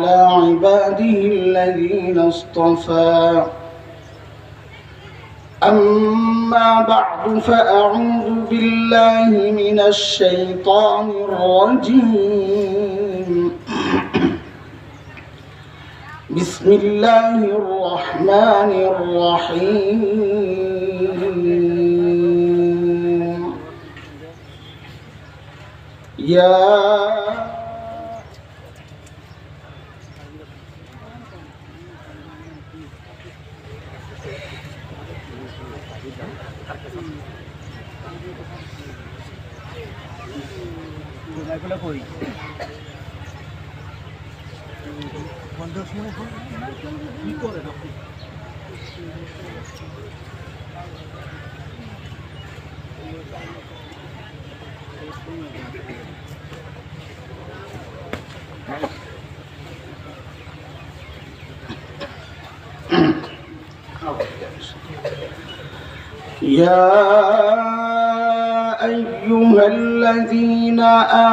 على عباده الذين اصطفى أما بعد فأعوذ بالله من الشيطان الرجيم بسم الله الرحمن الرحيم يا أيها الذين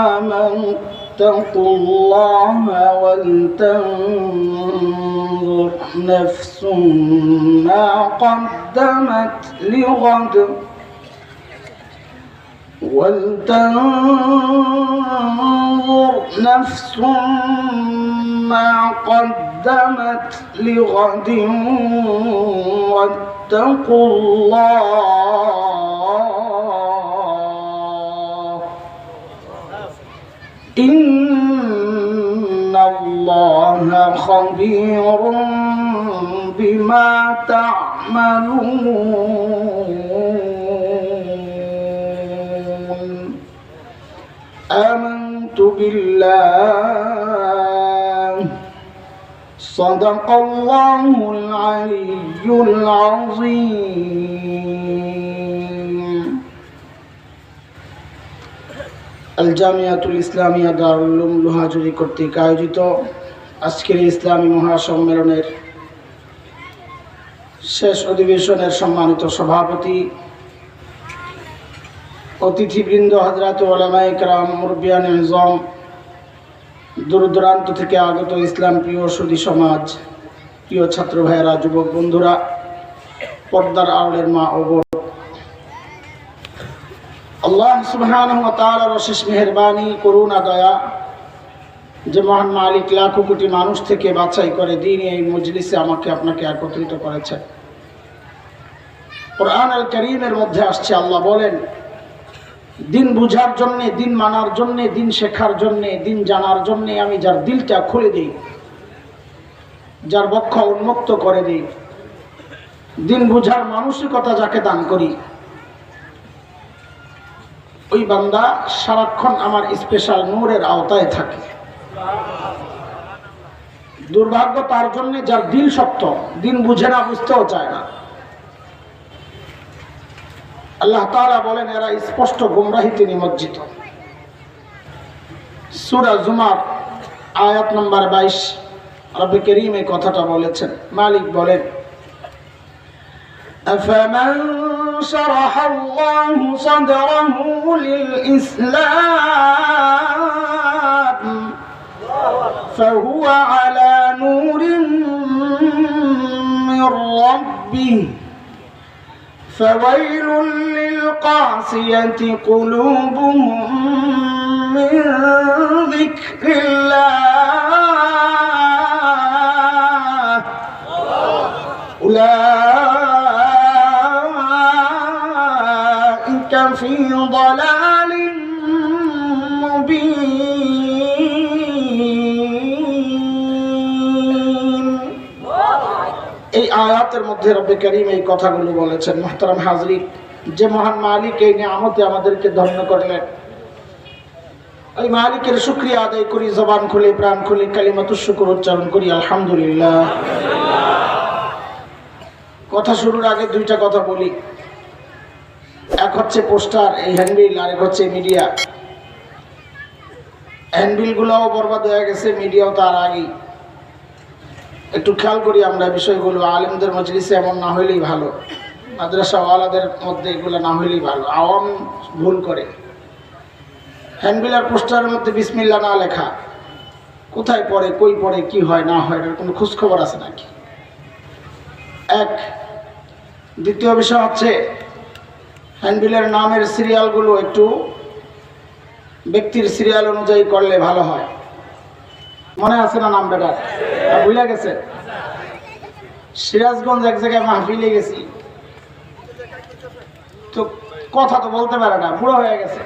آمنوا اتقوا الله ولتنظر نفس ما قدمت لغد واتقوا الله إن الله خبير بما تعملون آمنت بالله صدق الله العلي العظيم আল-জামিয়াতুল ইসলামিয়া দারুল উলুম লোহাজুরি কর্তৃক আয়োজিত আজকের ইসলামী মহাসম্মেলনের শেষ অধিবেশনের সম্মানিত সভাপতি, অতিথিবৃন্দ, হযরত উলামায়ে কেরাম, মুরব্বিয়ানে আযম, দূর দূরান্ত থেকে আগত ইসলাম প্রিয় সুধী সমাজ, প্রিয় ছাত্র ভাইয়েরা, যুবক বন্ধুরা, পর্দার আড়ালের মা ও বোন, আল্লাহ সুবহানাহু ওয়া তাআলার অশেষ মেহেরবানি, করুণা, দয়া যে মহান মালিক লাখো কোটি মানুষ থেকে বাছাই করে দিন এই মজলিসে আমাকে আপনাকে একত্রিত করেছেন। কোরআন আল কারীমের মধ্যে আসছে, আল্লাহ বলেন, দিন বুঝার জন্যে, দিন মানার জন্যে, দিন শেখার জন্যে, দিন জানার জন্যে আমি যার দিলটা খুলে দিই, যার বক্ষ উন্মুক্ত করে দিই, দিন বুঝার মানসিকতা যাকে দান করি, ওই বান্দা সারাক্ষণ আমার স্পেশাল নূরের আওতায় থাকে। দুর্ভাগ্য তার জন্য যার দিল শক্ত, দিন বুঝে না, বুঝতেও চায় না। আল্লাহ তাআলা বলেন, এরা স্পষ্ট গুমরাহিতে নিমজ্জিত। সূরা জুমার আয়াত নম্বর 22 রব্বে কারীম এই কথাটা বলেছেন। মালিক বলেন, আফামান শারাহাল্লাহু সাদরাহু লিল ইসলাম ফাহুয়া আলা নূরিন মির রাব্বিহি فويل للقاسية قلوبهم من ذكر الله أولئك في ضلال مبين। এই আয়াতের মধ্যে রব্বে কারীম এই কথাগুলো বলেছেন। মুহতারাম হাজরিন, যে মহান মালিক এই নিয়ামতে আমাদেরকে ধন্য করলেন, ওই মালিকের শুকরিয়া আদায় করি, জবান খুলে প্রাণ খুলে কালিমাতুশ শুকর উচ্চারণ করি, আলহামদুলিল্লাহ। কথা শুরুর আগে দুইটা কথা বলি। এক হচ্ছে পোস্টার, এই হ্যান্ডবিল, আর এক হচ্ছে মিডিয়া। হ্যান্ডবিলগুলোও বরবাদ হয়ে গেছে, মিডিয়াও তার আগেই। একটু খেয়াল করি আমরা বিষয়গুলো। আলেমদের মজলিসে এমন না হইলেই ভালো, মাদ্রাসাওয়ালাদের মধ্যে এগুলো না হইলেই ভালো। আওয়াম ভুল করে। হ্যান্ডবিল আর পোস্টারের মধ্যে বিসমিল্লাহ না লেখা, কোথায় পড়ে, কই পড়ে, কি হয় না হয়, এটার কোনো খোঁজ খবর আছে নাকি? এক। দ্বিতীয় বিষয় হচ্ছে হ্যান্ডবিলের নামের সিরিয়ালগুলো একটু ব্যক্তির সিরিয়াল অনুযায়ী করলে ভালো হয়। মনে আছে না নাম বেটার? ভুলে গেছে? সিরাজগঞ্জ এক জায়গায় মাহফিলে গেছি, তো কথা তো বলতে পারে না, বুড়ো হয়ে গেছে।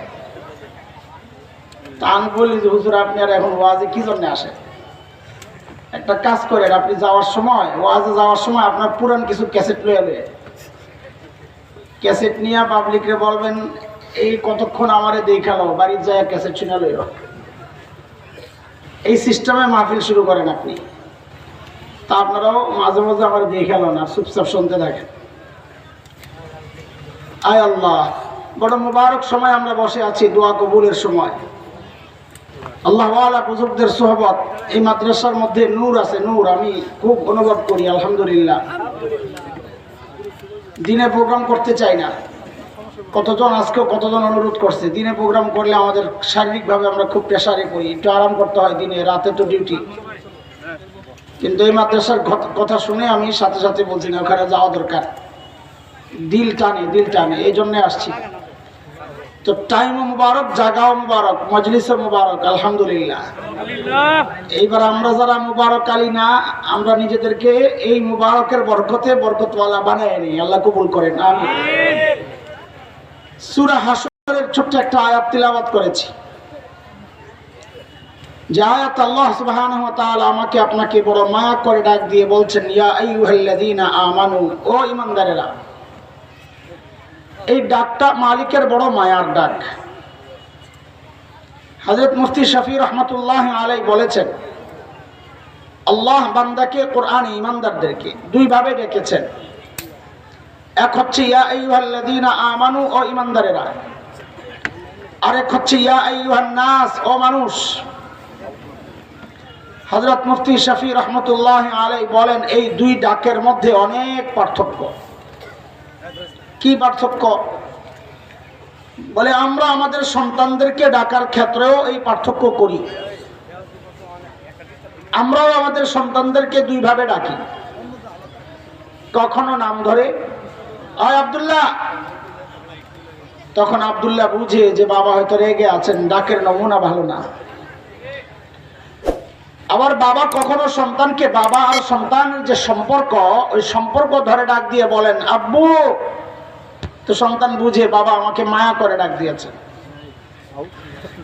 তা আমি বলি যে হুজুর আপনি আর এখন ওয়াজে কি জন্য আসেন? একটা কাজ করেন, আপনি যাওয়ার সময়, ওয়াজে যাওয়ার সময় আপনার পুরান কিছু ক্যাসেট লয়ে নেবেন। ক্যাসেট নিয়ে পাবলিকরে বলবেন এই কতক্ষণ আমারে দেখালো, বাড়ির যায় ক্যাসেট শুনে লইল। এই সিস্টেমে মাহফিল শুরু করেন আপনি। তা আপনারাও মাঝে মাঝে আমার দেখালো না, চুপচাপ শুনতে থাকেন। আয় আল্লাহ, বড় মুবারক সময় আমরা বসে আছি, দোয়া কবুলের সময়। আল্লাহ ওয়ালা বুজুর্গদের সোহবত, এই মাদ্রাসার মধ্যে নূর আছে, নূর আমি খুব অনুভব করি আলহামদুলিল্লাহ। দিনে প্রোগ্রাম করতে চাই না, কতজন আজকেও কতজন অনুরোধ করছে দিনে প্রোগ্রাম করলে আমাদের শারীরিকভাবে আমরা খুব প্রেসারে পড়ি, একটু আরাম করতে হয়, দিনে রাতে তো ডিউটি। কিন্তু এই মাদ্রাসার কথা শুনে আমি সাথে সাথে বলছি না, ওখানে যাওয়া দরকার, দিল টানে, দিল টানে, এই জন্যে আসছি। তো টাইমও মুবারক, জায়গাও মুবারক, মজলিসও মুবারক আলহামদুলিল্লাহ। এইবার আমরা যারা মুবারক আলী না, আমরা নিজেদেরকে এই মুবারকের বরকতে বরকতওয়ালা বানায় নিই, আল্লাহ কবুল করেন আমিন। সূরা হাশরের ছোট্ট একটা আয়াত তিলাওয়াত করেছি, যে আয়াত আল্লাহ সুবহানাহু ওয়া তাআলা আমাকে আপনাকে বড় মায়া করে ডাক দিয়ে বলছেন, ইয়া আইয়ুহাল্লাযীনা আমানু, ও ঈমানদারেরা। এই ডাকটা মালিকের বড় মায়ার ডাক। হযরত মুফতি শফি রহমাতুল্লাহ আলাইহি বলেছেন, আল্লাহ বান্দাকে কোরআনে ঈমানদারদেরকে দুই ভাবে ডেকেছেন। এক হচ্ছে ইয়া আইয়ুহাল্লাযীনা আমানু, ও ঈমানদারেরা। আরেক হচ্ছে ইয়া আইয়ুহান নাস, ও মানুষ। হযরত মুফতি শফি রহমাতুল্লাহ আলাইহি বলেন, এই দুই ডাকের মধ্যে অনেক পার্থক্য। কি পার্থক্য? বলে আমরা আমাদের সন্তানদেরকে ডাকার ক্ষেত্রেও এই পার্থক্য করি। আমরাও আমাদের সন্তানদেরকে দুই ভাবে ডাকি। কখনো নাম ধরে, আয় আব্দুল্লাহ, তখন আব্দুল্লাহ বুঝে যে বাবা হয়তো রেগে আছেন, ডাকের নমুনা ভালো না। আবার বাবা কখনো সন্তানকে, বাবা আর সন্তানের যে সম্পর্ক, ওই সম্পর্ক ধরে ডাক দিয়ে বলেন আব্বু, তো সন্তান বুঝে বাবা আমাকে মায়া করে ডাক দিয়েছে।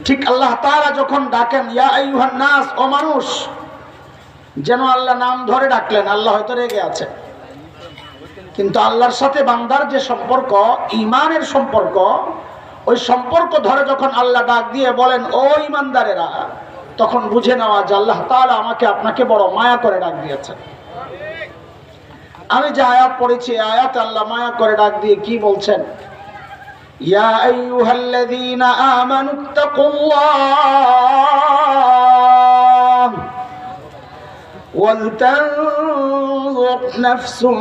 ঠিক আল্লাহ তাআলা যখন ডাকেন ইয়া আইয়ুহান নাস, ও মানুষ, যেন আল্লাহ নাম ধরে ডাকলেন। আল্লাহ হয়তো রেগে আছে, কিন্তু আল্লাহর সাথে বান্দার যে সম্পর্ক, ঈমানের সম্পর্ক, ওই সম্পর্ক ধরে যখন আল্লাহ ডাক দিয়ে বলেন ও ঈমানদারেরা, তখন বুঝে নেওয়া যে আল্লাহ তাআলা আমাকে আপনাকে বড় মায়া করে ডাক দিয়েছেন। আমি যে আয়াত পড়েছি, আয়াত আল্লাহ মায়া করে ডাক দিয়ে কি বলছেন? ইয়া আইয়ুহাল্লাযীনা আমানুত্তাকুল্লাহ ওয়ালতানজুর নাফসুম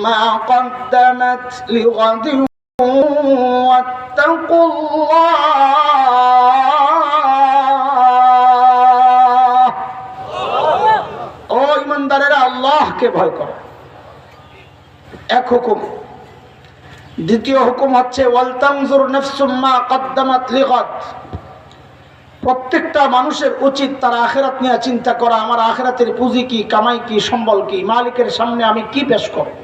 মা কদ্দামাত লিগাদিন ওয়াত্তাকুল্লাহ। ও ঈমানদারেরা, আল্লাহকে ভয় করো, এক হুকুম। দ্বিতীয় হুকুম হচ্ছে ওয়ালতানজুর নাফসুম মা কদ্দামাত লিগাদ। প্রত্যেকটা মানুষের উচিত তার আখিরাত নিয়ে চিন্তা করা, আমার আখিরাতের পুঁজি কি, কামাই কি, সম্বল কি, মালিকের সামনে আমি কি পেশ করব,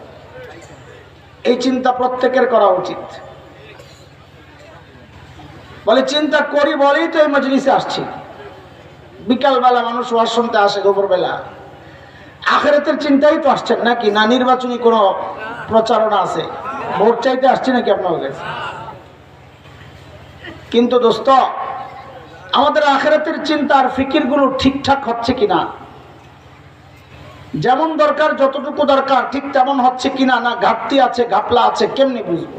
এই চিন্তা প্রত্যেকের করা উচিত। বলে চিন্তা করি বলেই তো এই মজলিসে আসছি। বিকালবেলা মানুষ ওয়াজ শুনতে আসে, দুপুরবেলা আখিরাতের চিন্তাই তো আসছেন নাকি? না নির্বাচনী কোনো প্রচারণা আছে, ভোট চাইতে আসছে নাকি আপনার কাছে? কিন্তু দোস্ত, আমাদের আখিরাতের চিন্তা আর ফিকির গুলো ঠিকঠাক হচ্ছে কিনা, যেমন দরকার, যতটুকু দরকার ঠিক তেমন হচ্ছে কিনা, না ঘাটতি আছে, ঘাপলা আছে, কেমনি বুঝবো?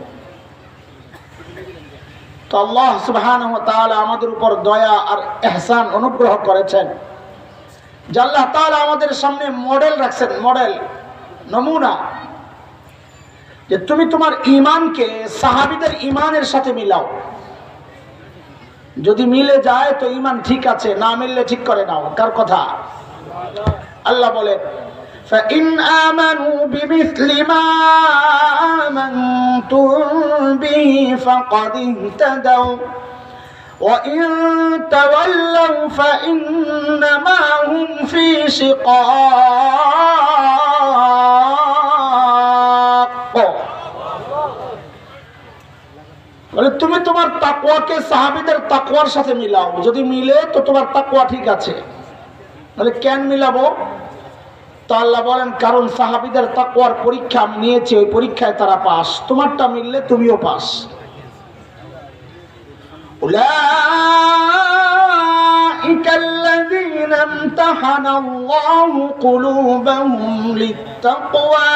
তো আল্লাহ সুবহানাহু ওয়া তাআলা আমাদের উপর দয়া আর ইহসান, অনুগ্রহ করেছেন যে আল্লাহ তাআলা আমাদের সামনে মডেল রাখছেন, মডেল, নমুনা, যে তুমি তোমার ঈমানকে সাহাবীদের ঈমানের সাথে মিলাও। যদি মিলে যায় তো ঈমান ঠিক আছে, না মিললে ঠিক করে নাও। কার কথা? আল্লাহ বলেন فإن آمنوا بمثل ما آمنتم به فقد اهتدوا وإن تولوا فإنما هم في شقاق বলে তুমি তোমার তাকওয়াকে সাহাবীদের তাকওয়ার সাথে মিলাও, যদি মিলে তো তোমার তাকওয়া ঠিক আছে। বলে কেন মিলাবো? তো আল্লাহ বলেন কারণ সাহাবীদের তাকওয়ার পরীক্ষা আমি নিয়েছি, ওই পরীক্ষায় তারা পাস, তোমারটা মিললে তুমিও পাস। أولئك الذين امتحن الله قلوبهم للتقوى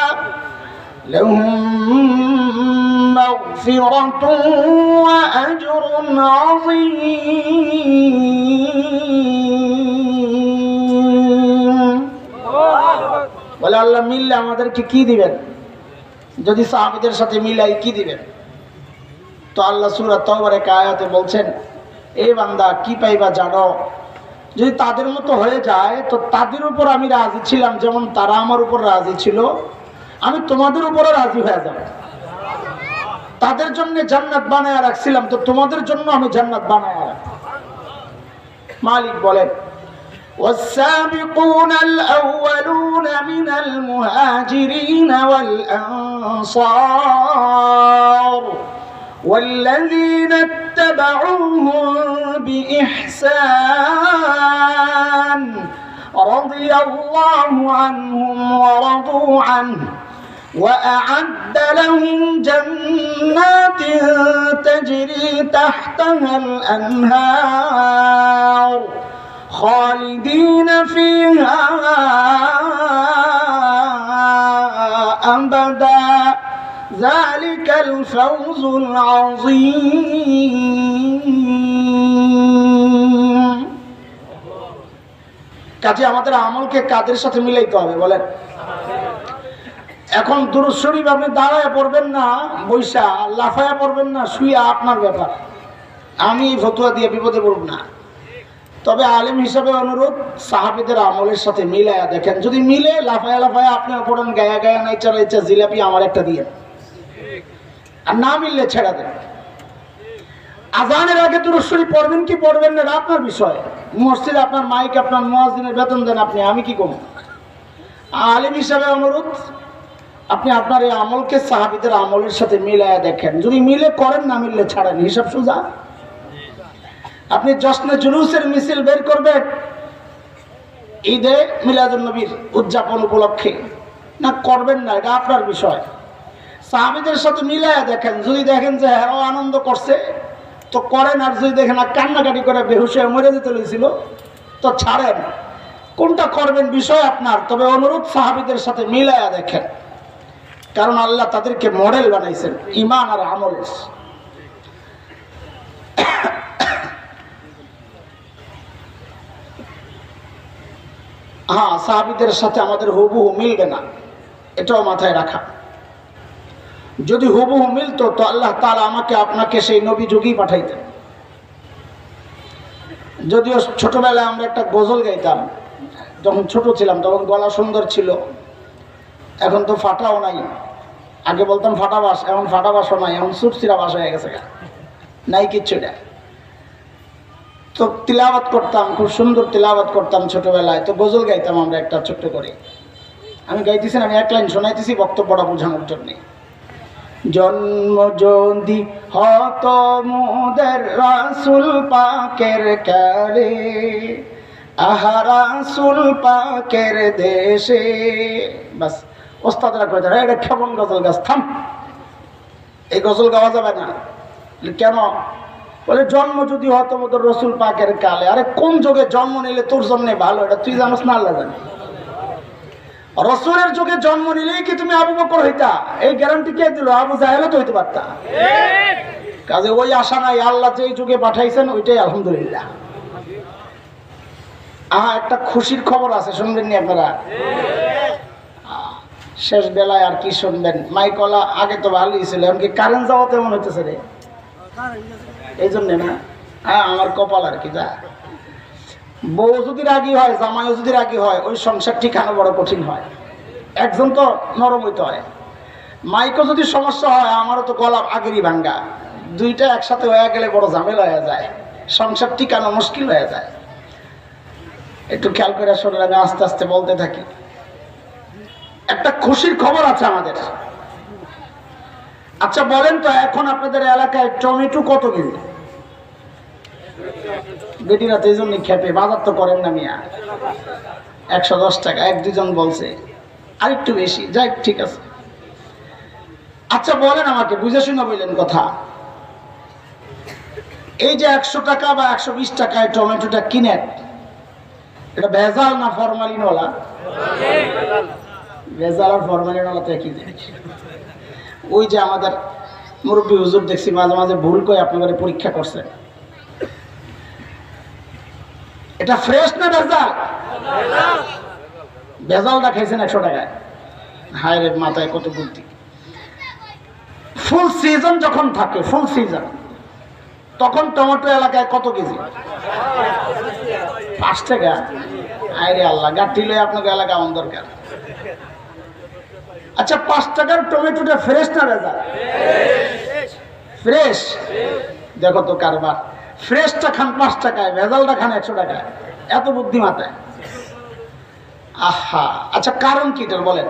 لهم مغفرة وأجر عظيم বলে আল্লাহ মিললে আমাদেরকে কি দিবেন? যদি সাহাবীদের সাথে মিলাই কি দিবেন? তো আল্লাহ সূরা তাওবার এক আয়াতে বলছেন, এ বান্দা কি পাইবা জানো? যদি তাদের মতো হয়ে যায় তো তাদের উপর আমি রাজি ছিলাম, যেমন তারা আমার উপর রাজি ছিল, আমি তোমাদের উপরও রাজি হয়ে যাব। তাদের জন্য জান্নাত বানায় রাখছিলাম, তো তোমাদের জন্য আমি জান্নাত বানায় রাখব। মালিক বলেন والسابقون الأولون من المهاجرين والأنصار والذين اتبعوهم بإحسان رضي الله عنهم ورضوا عنه وأعد لهم جنات تجري تحتها الأنهار خالدين فيها أبدا ذلك الفوز العظيم কাজে আমাদের আমলকে কাদের সাথে মিলাইতে হবে বলেন? এখন দুরূদ শরীফ আপনি দাঁড়ায় পড়বেন না, বৈশা লাফায়া পড়বেন না, শুয়া, আপনার ব্যাপার। আমি ফতোয়া দিয়ে বিপদে পড়ব না। তবে আলেম হিসাবে অনুরোধ, সাহাবীদের আমলের সাথে মিলায়া দেখেন, যদি মিলে লাফায়া লাফায়া আপনি পড়েন, গায়া গায়া নাইচা নাইচা জিলাপি আমার একটা দিয়ে, আর না মিললে ছেড়া দেন। আজানের আগে দুরূদ শরীফ পড়বেন কি পড়বেন না আপনার বিষয়। মসজিদে আপনার মাইক, আপনার মুয়াজ্জিনের বেতন দেন আপনি, আমি কি করব? আলেম হিসাবে অনুরোধ, আপনি আপনার এই আমলকে সাহাবীদের আমলের সাথে মিলায়া দেখেন, যদি মিলে করেন, না মিললে ছাড়েন, হিসাব সোজা। আপনি জশ্নে জুলুসের মিছিল বের করবেন ঈদে মিলাদুন নবীর উদযাপন উপলক্ষে, না করবেন না, এটা আপনার বিষয়। সাহাবীদের সাথে মিলায়া দেখেন, যদি দেখেন যে হ্যাঁ আনন্দ করছে তো করেন, আর যদি দেখেন আর কান্নাকাটি করে বেহুশ হয়ে মরে যেতে হয়েছিল তো ছাড়েন। কোনটা করবেন বিষয় আপনার, তবে অনুরোধ সাহাবীদের সাথে মিলায়া দেখেন, কারণ আল্লাহ তাদেরকে মডেল বানাইছেন ঈমান আর আমলের। হ্যাঁ, সাহাবীদের সাথে আমাদের হুবহু মিলবে না, এটাও মাথায় রাখা। যদি হুবহু মিলতো তো আল্লাহ তাআলা আমাকে আপনাকে সেই নবী যুগেই পাঠাইতেন। যদিও ছোটবেলায় আমরা একটা গজল গাইতাম, যখন ছোট ছিলাম তখন গলা সুন্দর ছিল, এখন তো ফাটাও নাই। আগে বলতাম ফাটা বাস, এখন ফাটা বাসও নাই, এখন সুরসিরা বাস হয়ে গেছে, নাই কিচ্ছু না। তো তিলাওয়াত করতাম, খুব সুন্দর তিলাওয়াত করতাম ছোটবেলায়। তো গজল গাইতাম আমরা একটা ছোট্ট করে, আমি গাইতেছি, আমি এক লাইন শোনাইতেছি বক্তব্যটা বোঝানোর জন্যে। জন্ম যদি হত মোদের রাসূল পাকের কালে, আহা রাসূল পাকের দেশে। বাস ওস্তাদরা কয়ে দেয় এটা কেমন গজল গাছ, থাম, এই গজল গাওয়া যাবে না। কেন? বলে জন্ম যদি হতো মোদের রসুল পাকের কালে। আরে কোন যুগে জন্ম নিলে তোর জন্য ভালো, এটা তুই জানোস না, আল্লাহ জানে। রসুলের যুগে জন্ম নিলেই কি তুমি আবু বকর হইতা? এই গ্যারান্টি কে দিল? আবু জাহেলও তো হইতে পারতা। কাজে ওই আশা নাই, আল্লাহ যেই যুগে পাঠাইছেন ওইটাই আলহামদুলিল্লাহ। একটা খুশির খবর আছে, শুনবেন নি আপনারা? শেষ বেলায় আর কি শুনবেন, মাইকলা আগে তো ভালোই ছিল, এমনকি কারেন্ট যাওয়া তেমন হইতেছে রে, এই জন্যে না হ্যাঁ, আমার কপাল আর কি। যা বউ যদি রাগি হয়, জামাইও যদি রাগি হয়, ওই সংসার ঠিকানো বড় কঠিন হয়। একজন তো নরম হইতে হয়। মাইকও যদি সমস্যা হয়, আমারও তো গলা আগেরই ভাঙ্গা, দুইটা একসাথে হয়ে গেলে বড় ঝামেলা হয়ে যায়, সংসার ঠিকানো মুশকিল হয়ে যায়। একটু খেয়াল করে শোনেন, আমি আস্তে আস্তে বলতে থাকি। একটা খুশির খবর আছে আমাদের। আচ্ছা বলেন তো, এখন আপনাদের এলাকায় টমেটো কত কেজি? বেটিরা তো এই জন্য খেপে, বাজার তো করেন না মিয়া। 110 টাকা, এক দুজন বলছে আরেকটু বেশি, যাই ঠিক আছে। আচ্ছা বলেন আমাকে, বুঝে শুনে বললেন কথা, এই যে 100 টাকা বা 120 টাকায় টমেটোটা কিনেন, এটা ভেজাল না ফরমালিনওয়ালা? ভেজাল আর ফরমালিনওয়ালা তো একই জিনিস। ওই যে আমাদের মুরব্বী হুজুর দেখছি মাঝে মাঝে ভুল করে আপনাদের পরীক্ষা করছে, এটা ফ্রেশ না ভেজাল? ভেজালটা খাইছেন 100 টাকায়। হায় রে, মাথায় কত বুদ্ধি। ফুল সিজন যখন থাকে, ফুল সিজন, তখন টমেটো এলাকায় কত কেজি? 5 টাকা। আরে আল্লাহ, গাঠি লয়ে আপনাকে এলাকা আমার দরকার। আচ্ছা 5 টাকার টমেটোটা ফ্রেশ না ভেজাল? ফ্রেশ। দেখো তো কারবার, ফ্রেশটা খান 5 টাকায়, ভেজালটা খান 100 টাকায়। এত বুদ্ধি মাথায়। আহা, আচ্ছা কারণ কি এটার বলেন?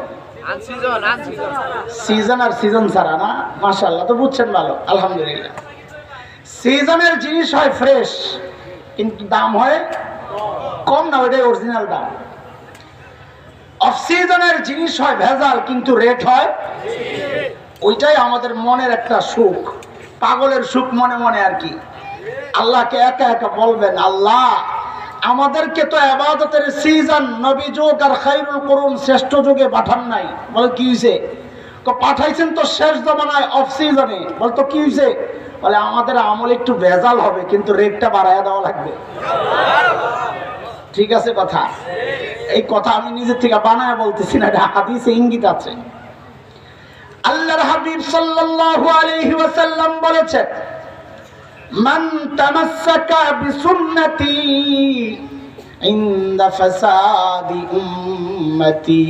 সিজন আর সিজন ছাড়া না? মাশাআল্লাহ, তো বুঝছেন ভালো, আলহামদুলিল্লাহ। সিজনের জিনিস হয় ফ্রেশ, কিন্তু দাম হয় কম না, ওইটাই অরিজিনাল দাম। অফ সিজনের জিনিস হয় ভেজাল, কিন্তু রেট হয়, ওইটাই আমাদের মনের একটা সুখ, পাগলের সুখ মনে মনে আর কি। আল্লাহকে একা একা বলবেন, আল্লাহ আমাদেরকে তো ইবাদতের সিজন নবী যুগ আর খায়রুল কুরুন শ্রেষ্ঠ যুগে পাঠান নাই। বলে কি হইছে? পাঠাইছেন তো শেষ জমানায় অফ সিজনে। বল তো কি হইছে? বলে আমাদের আমল একটু ভেজাল হবে, কিন্তু রেটটা বাড়ায় দেওয়া লাগবে। ঠিক আছে কথা? এই কথা আমি নিজের থেকে বানায় বলতেছি না, এটা হাদিসে ইঙ্গিত আছে। আল্লাহর হাবিব সাল্লাল্লাহু আলাইহি ওয়াসাল্লাম বলেছেন, মান তামাসসাকা বিসুন্নতি ইনদা ফাসাদি উম্মতি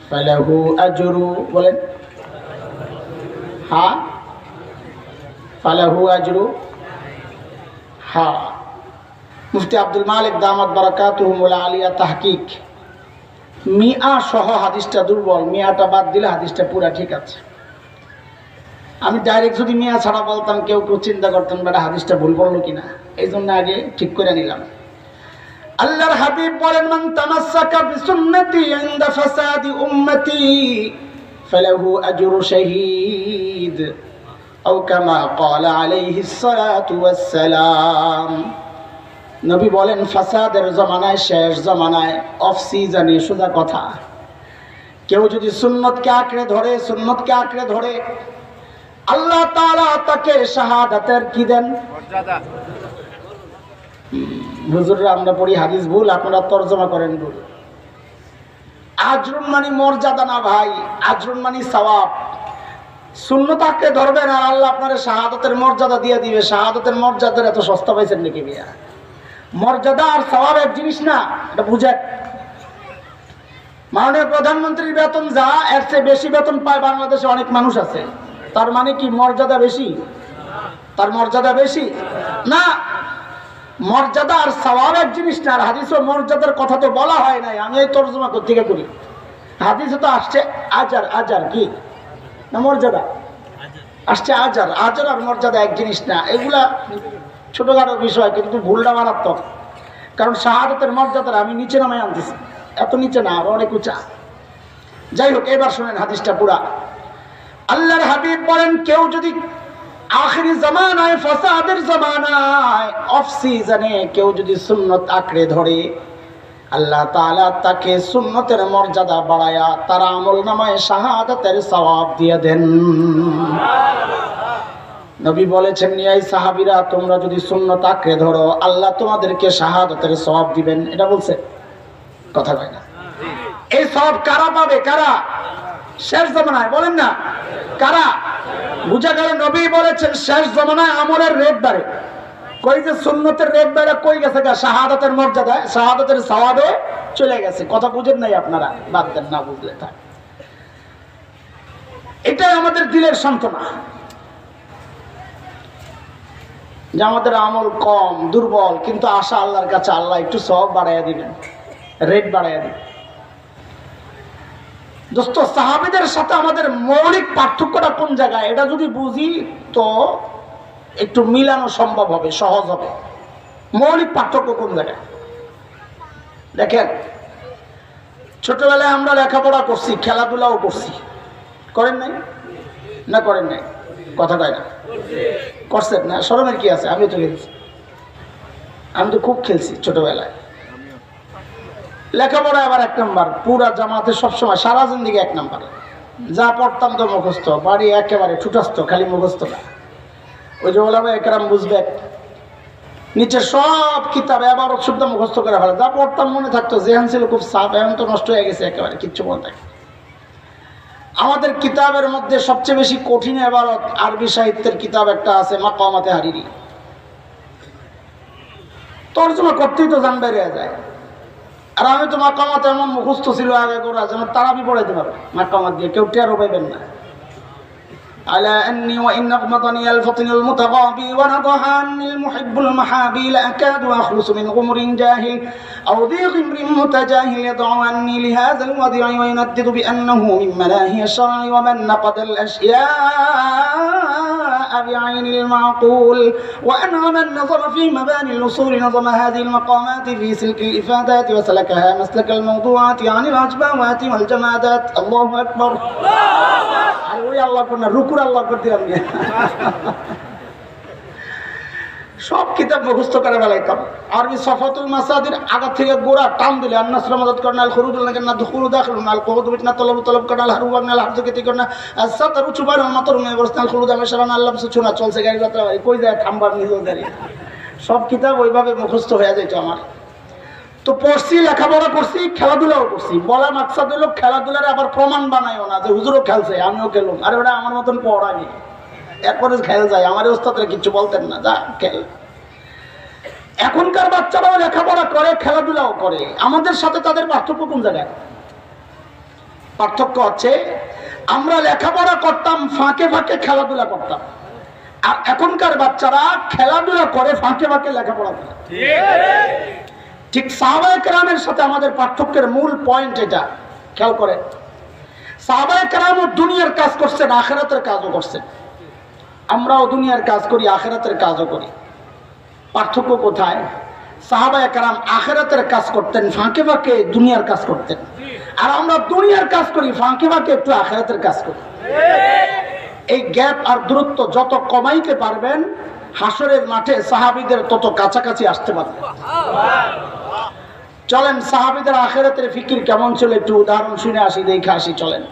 ফালাহু আজরু। বলেন হ্যাঁ, ফালাহু আজরু। হ্যাঁ, মুফতি আব্দুল মালিক দামাত বারাকাতুহুল আলিয়া তাহকিক, মিয়া সহ হাদিসটা দুর্বল, মিয়াটা বাদ দিলে হাদিসটা পুরা ঠিক আছে। আমি ডাইরেক্ট যদি মিয়া ছাড়া বলতাম, কেউ কেউ চিন্তা করতেন বেটা হাদিসটা ভুল বললো কিনা, এই জন্য আগে ঠিক করে নিলাম। আল্লাহর হাবিব বলেন, মান তামাসসাকা বিসুন্নতি ইনদা ফাসাদি উম্মতি ফালাহু আজরু শাহীদ আও কামা ক্বালা আলাইহিস সালাতু ওয়াস সালাম। নবী বলেন, ফাসাদের জমানায়, শেষ জমানায়, অফ সিজনে, সোজা কথা, কেউ যদি সুন্নতকে আঁকড়ে ধরে, সুন্নতকে আঁকড়ে ধরে, আল্লাহ তাআলা তাকে শাহাদাতের কি দেন? মর্যাদা। হুজুররা আমরা পড়ি হাদিস ভুল, আপনারা তরজমা করেন ভুল। আজরুন মানে মর্যাদা না ভাই, আজরুন মানে সওয়াব। সুন্নত আঁকড়ে ধরবেন আর আল্লাহ আপনার শাহাদাতের মর্যাদা দিয়ে দিবে। শাহাদাতের মর্যাদার এত সস্তা পাইছেন নাকি মিয়া? মর্যাদা আর সওয়াব এক জিনিস না, এটা বুঝেন। মাননীয় প্রধানমন্ত্রীর বেতন যা, এর চেয়ে বেশি বেতন পায় বাংলাদেশে অনেক মানুষ আছে। তার মানে কি মর্যাদা বেশি? তার মর্যাদা বেশি না। মর্যাদা আর সওয়াব এক জিনিস না। আর হাদিসে মর্যাদার কথা তো বলা হয় নাই, আমি এই তরজমা করতে করি। হাদিসে তো আসছে আজার। আজার কি না মর্যাদা? আসছে আজার। আজার আর মর্যাদা এক জিনিস না। এগুলা ছোটখাটো বিষয়, কিন্তু ভুলটা মারাত্মক। কারণ শাহাদাতের মর্যাদার আমি নিচে নামে আনতেছি, এত নিচে না, আরো অনেক উঁচা। যাই হোক, এবার শোনেন হাদিসটা পুরা। আল্লাহর হাবিব বলেন, কেউ যদি আখিরি জামানায়, ফাসাদের জামানায়, অফ সিজনে কেউ যদি সুন্নত আঁকড়ে ধরে, আল্লাহ তাআলা তাকে সুন্নতের মর্যাদা বাড়ায়া তার আমলনামায় শাহাদাতের সওয়াব দিয়ে দেন। নবী বলেছেন, এই সাহাবীরা, তোমরা যদি সুন্নত আঁকড়ে ধরো, আল্লাহ তোমাদেরকে শাহাদাতের সওয়াব দিবেন। এটা বলছে, কথা কয় না? এই সওয়াব কারা পাবে? কারা? শেষ জামানায়, বলেন না কারা? বুঝা গেল, নবী বলেছেন শেষ জামানায় আমলের রেট বাড়ে। কই যে সুন্নতের রেট বেড়া কই গেছে গা, শাহাদাতের মর্যাদা, শাহাদাতের সওয়াবে চলে গেছে। কথা বুঝেন নাই আপনারা, বাদ দেন, না বুঝলে থাক। এটাই আমাদের দিলের সান্ত্বনা যে আমাদের আমল কম, দুর্বল, কিন্তু আশা আল্লাহর কাছে আল্লাহ একটু সওয়াব বাড়াইয়া দিবেন, রেট বাড়াইয়া দিবেন। দোস্ত, সাহাবীদের সাথে আমাদের মৌলিক পার্থক্যটা কোন জায়গায়, এটা যদি বুঝি তো একটু মিলানো সম্ভব হবে, সহজ হবে। মৌলিক পার্থক্য কোন জায়গায় দেখেন, ছোটবেলায় আমরা লেখাপড়া করছি, খেলাধুলাও করছি, করেন নাই? না করেন নাই? কথাটাই না করছেন না, শরমের কি আছে? আমিও তো খেলছি, আমি তো খুব খেলছি ছোটবেলায়। লেখাপড়া আবার 1 নম্বর, পুরা জামাতে সবসময় সারা জিন্দিগি 1 নম্বর। যা পড়তাম তো মুখস্থ, বাড়ি একেবারে ঠুটাস্ত, খালি মুখস্থ না। ওই যে ওলামা একরাম বুঝবে, নিচের সব কিতাব এবার শুদ্ধ মুখস্থ করে ফেলে। যা পড়তাম মনে থাকতো, জেহান ছিল খুব সাফ, এখন তো নষ্ট হয়ে গেছে একেবারে, কিচ্ছু মনে থাকে। আমাদের কিতাবের মধ্যে সবচেয়ে বেশি কঠিন এবারত আরবি সাহিত্যের কিতাব একটা আছে, মাকামাতে হারিরি। তর্জমা করতেই তো জান বেরিয়ে যায়। আর আমি তো মাকামাতে এমন মুখস্থ ছিল আগে করা, যেন তারাবি পড়াইতে পারবে মাকামাত দিয়ে, কেউ টেরও পাইবেন না। على أني وإن أغمضني الفطن المتغابي ونضح عني المحب المحابي لأكاد أخلص من غمر جاهل أو ذي غمر متجاهل يدعو عني لهذا الوضع ويندد بأنه من ملاهي الشرع ومن نقد الأشياء بعين المعقول وأنعم النظر في مباني الأصول نظم هذه المقامات في سلك الإفادات وسلكها مسلك الموضوعات عن الأجباوات والجمادات. الله أكبر. আল্লাহ করনা রুকুর আল্লাহ করতে আমি সব কিতাব মুখস্থ করে বেলাইতাম। আরবি সফাতুল মাসাদির আগা থেকে গোড়া টান দিলে আন্নাসরা মদদ করনাল খুরুদুল না দুখুলু দাখিলুনাল কুহুদ বিতনা তলব তলব করনাল হারুবানাল হারজুকিতি করনা আসাতারু চুবার মাতরু মে বরস্তাল খুলুদ আমেশরান আল্লাহ সুচুনা চলছে গাড়ি যাত্রা বাড়ি কই যায় থামবার নিজেও গাড়ি। সব কিতাব ওইভাবে মুখস্থ হয়ে যাইতো আমার। তো পড়ছি, লেখাপড়া করছি, খেলাধুলাও করছি। বলা মাকসাদ হলো খেলাধুলার আবার প্রমাণ বানাইও না যে হুজুরও খেলছে আমিও খেলুম। আরে ওটা আমার মতন পড়ানি, এরপরে খেল যায়। আমার ওস্তাদরা কিচ্ছু বলতেন না, যা খেল। এখনকার বাচ্চারাও লেখাপড়া করে, খেলাধুলাও করে। আমাদের সাথে তাদের পার্থক্য কোন জায়গায়? পার্থক্য হচ্ছে আমরা লেখাপড়া করতাম, ফাঁকে ফাঁকে খেলাধুলা করতাম। আর এখনকার বাচ্চারা খেলাধুলা করে, ফাঁকে ফাঁকে লেখাপড়া করে। ঠিক সাহাবায়ে কেরামের সাথে আমাদের পার্থক্যের মূল পয়েন্ট এটা, খেয়াল করে। সাহাবায়ে কেরামও দুনিয়ার কাজ করছেন, আখিরাতের কাজও করছেন। আমরাও দুনিয়ার কাজ করি, আখিরাতের কাজও করি। পার্থক্য কোথায়? সাহাবায়ে কেরাম আখিরাতের কাজ করতেন, ফাঁকে ফাঁকে দুনিয়ার কাজ করতেন। আর আমরা দুনিয়ার কাজ করি, ফাঁকে ফাঁকে একটু আখিরাতের কাজ করি। এই গ্যাপ আর দূরত্ব যত কমাইতে পারবেন, হাসরের মাঠে সাহাবীদের তত কাছাকাছি আসতে পারবে। চলেন সাহাবীদের আখিরাতের ফিকির কেমন ছিল একটু উদাহরণ শুনে আসি, দেখে আসি। চলেন,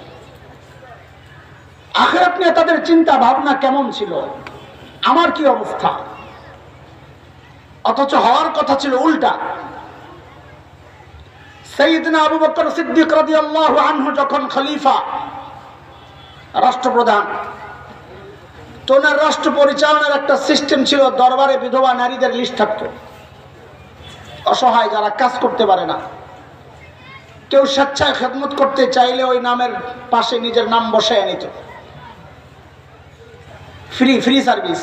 আখিরাত নিয়ে তাদের চিন্তা ভাবনা কেমন ছিল, আমার কি অবস্থা। অথচ হওয়ার কথা ছিল উল্টা। সাইয়েদনা আবু বকর সিদ্দিক রাদিয়াল্লাহু আনহু যখন খলিফা, রাষ্ট্রপ্রধান, তো ওনার রাষ্ট্র পরিচালনার একটা সিস্টেম ছিল। দরবারে বিধবা নারীদের লিস্ট থাকতো, অসহায় যারা কাজ করতে পারে না। কেউ স্বেচ্ছায় খেদমত করতে চাইলে ওই নামের পাশে নিজের নাম বসায় নিত। Free service.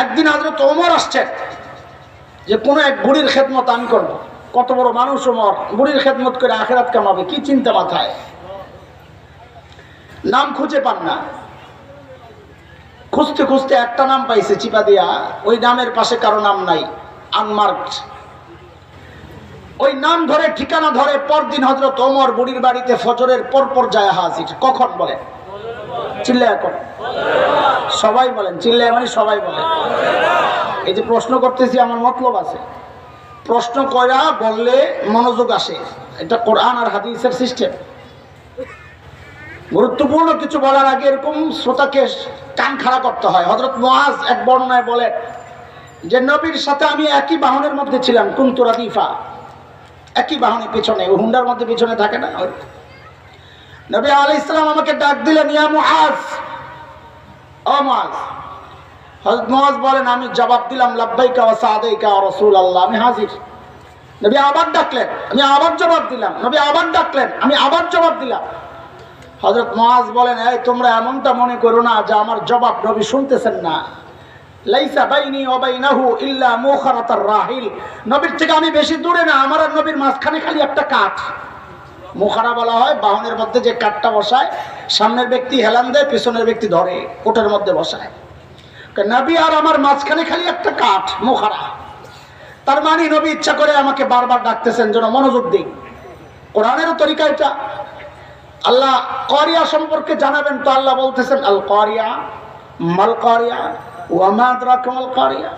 একদিন হযরত ওমর আসছেন যে কোনো এক বুড়ির খেদমত আমি করব। কত বড় মানুষ ওমর, বুড়ির খেদমত করে আখিরাত কামাবে, কি চিন্তা মাথায়। নাম খুঁজে পান না, খুঁজতে খুঁজতে একটা নাম পাইছে চিপা দিয়া। ওই নামের পাশে কারো নাম নাই, আনমার্কড। ওই নাম ধরে, ঠিকানা ধরে, পরদিন হযরত ওমর বুড়ির বাড়িতে ফজরের পরপর যায় হাজির। কখন বলেন? চিল্লায় কর, সবাই বলেন। চিল্লায় মানে সবাই বলেন। এই যে প্রশ্ন করতেছি, আমার মতলব আছে। প্রশ্ন করা বললে মনোযোগ আসে, এটা কোরআন আর হাদিসের সিস্টেম। গুরুত্বপূর্ণ কিছু বলার আগে এরকম শ্রোতাকে কান খাড়া করতে হয়। হযরত মুআজ এক বর্ণনায় বলেন যে নবীর সাথে আমি একই বাহনের মধ্যে ছিলাম, কুনতু রাদিফা, একই বাহনের পিছনে, ওই হুন্ডার মধ্যে পিছনে থাকে না। নবী আলাইহিস সালাম আমাকে ডাক দিলেন, ইয়া মুআজ, ও মুআজ। হযরত মুআজ বলেন আমি জবাব দিলাম লাব্বাইকা ওয়া সাদাইকা ইয়া রাসূলুল্লাহ, আমি হাজির। নবী আবার ডাকলেন, আমি আবার জবাব দিলাম। নবী আবার ডাকলেন, আমি আবার জবাব দিলাম। হযরত মুআজ বলেন এই তোমরা এমনটা মনে করো না যে আমার জবাব নবী শুনতেছেন না। লাইসা বাইনি ওয়া বাইনাহু ইল্লা মুখারাতার রাহিল, নবীর থেকে আমি বেশি দূরে না, আমার আর নবীর মাঝখানে খালি একটা কাঠ। মুখারা বলা হয় বাহনের মধ্যে যে কাঠটা বসায়, সামনের ব্যক্তি হেলান দেয়, পিছনের ব্যক্তি ধরে, ওটার মধ্যে বসায়। নবী আর আমার মাঝখানে খালি একটা কাঠ, মুখারা। তার মানে নবী ইচ্ছা করে আমাকে বারবার ডাকতেছেন যেন মনোযোগ দিই। কোরআনেরও তরিকা এটা। আল্লাহ কারিয়া সম্পর্কে জানাবেন তো আল্লাহ বলতেছেন আল কারিয়া মাল কারিয়া ওয়া মা আদরাকা মাল কারিয়া।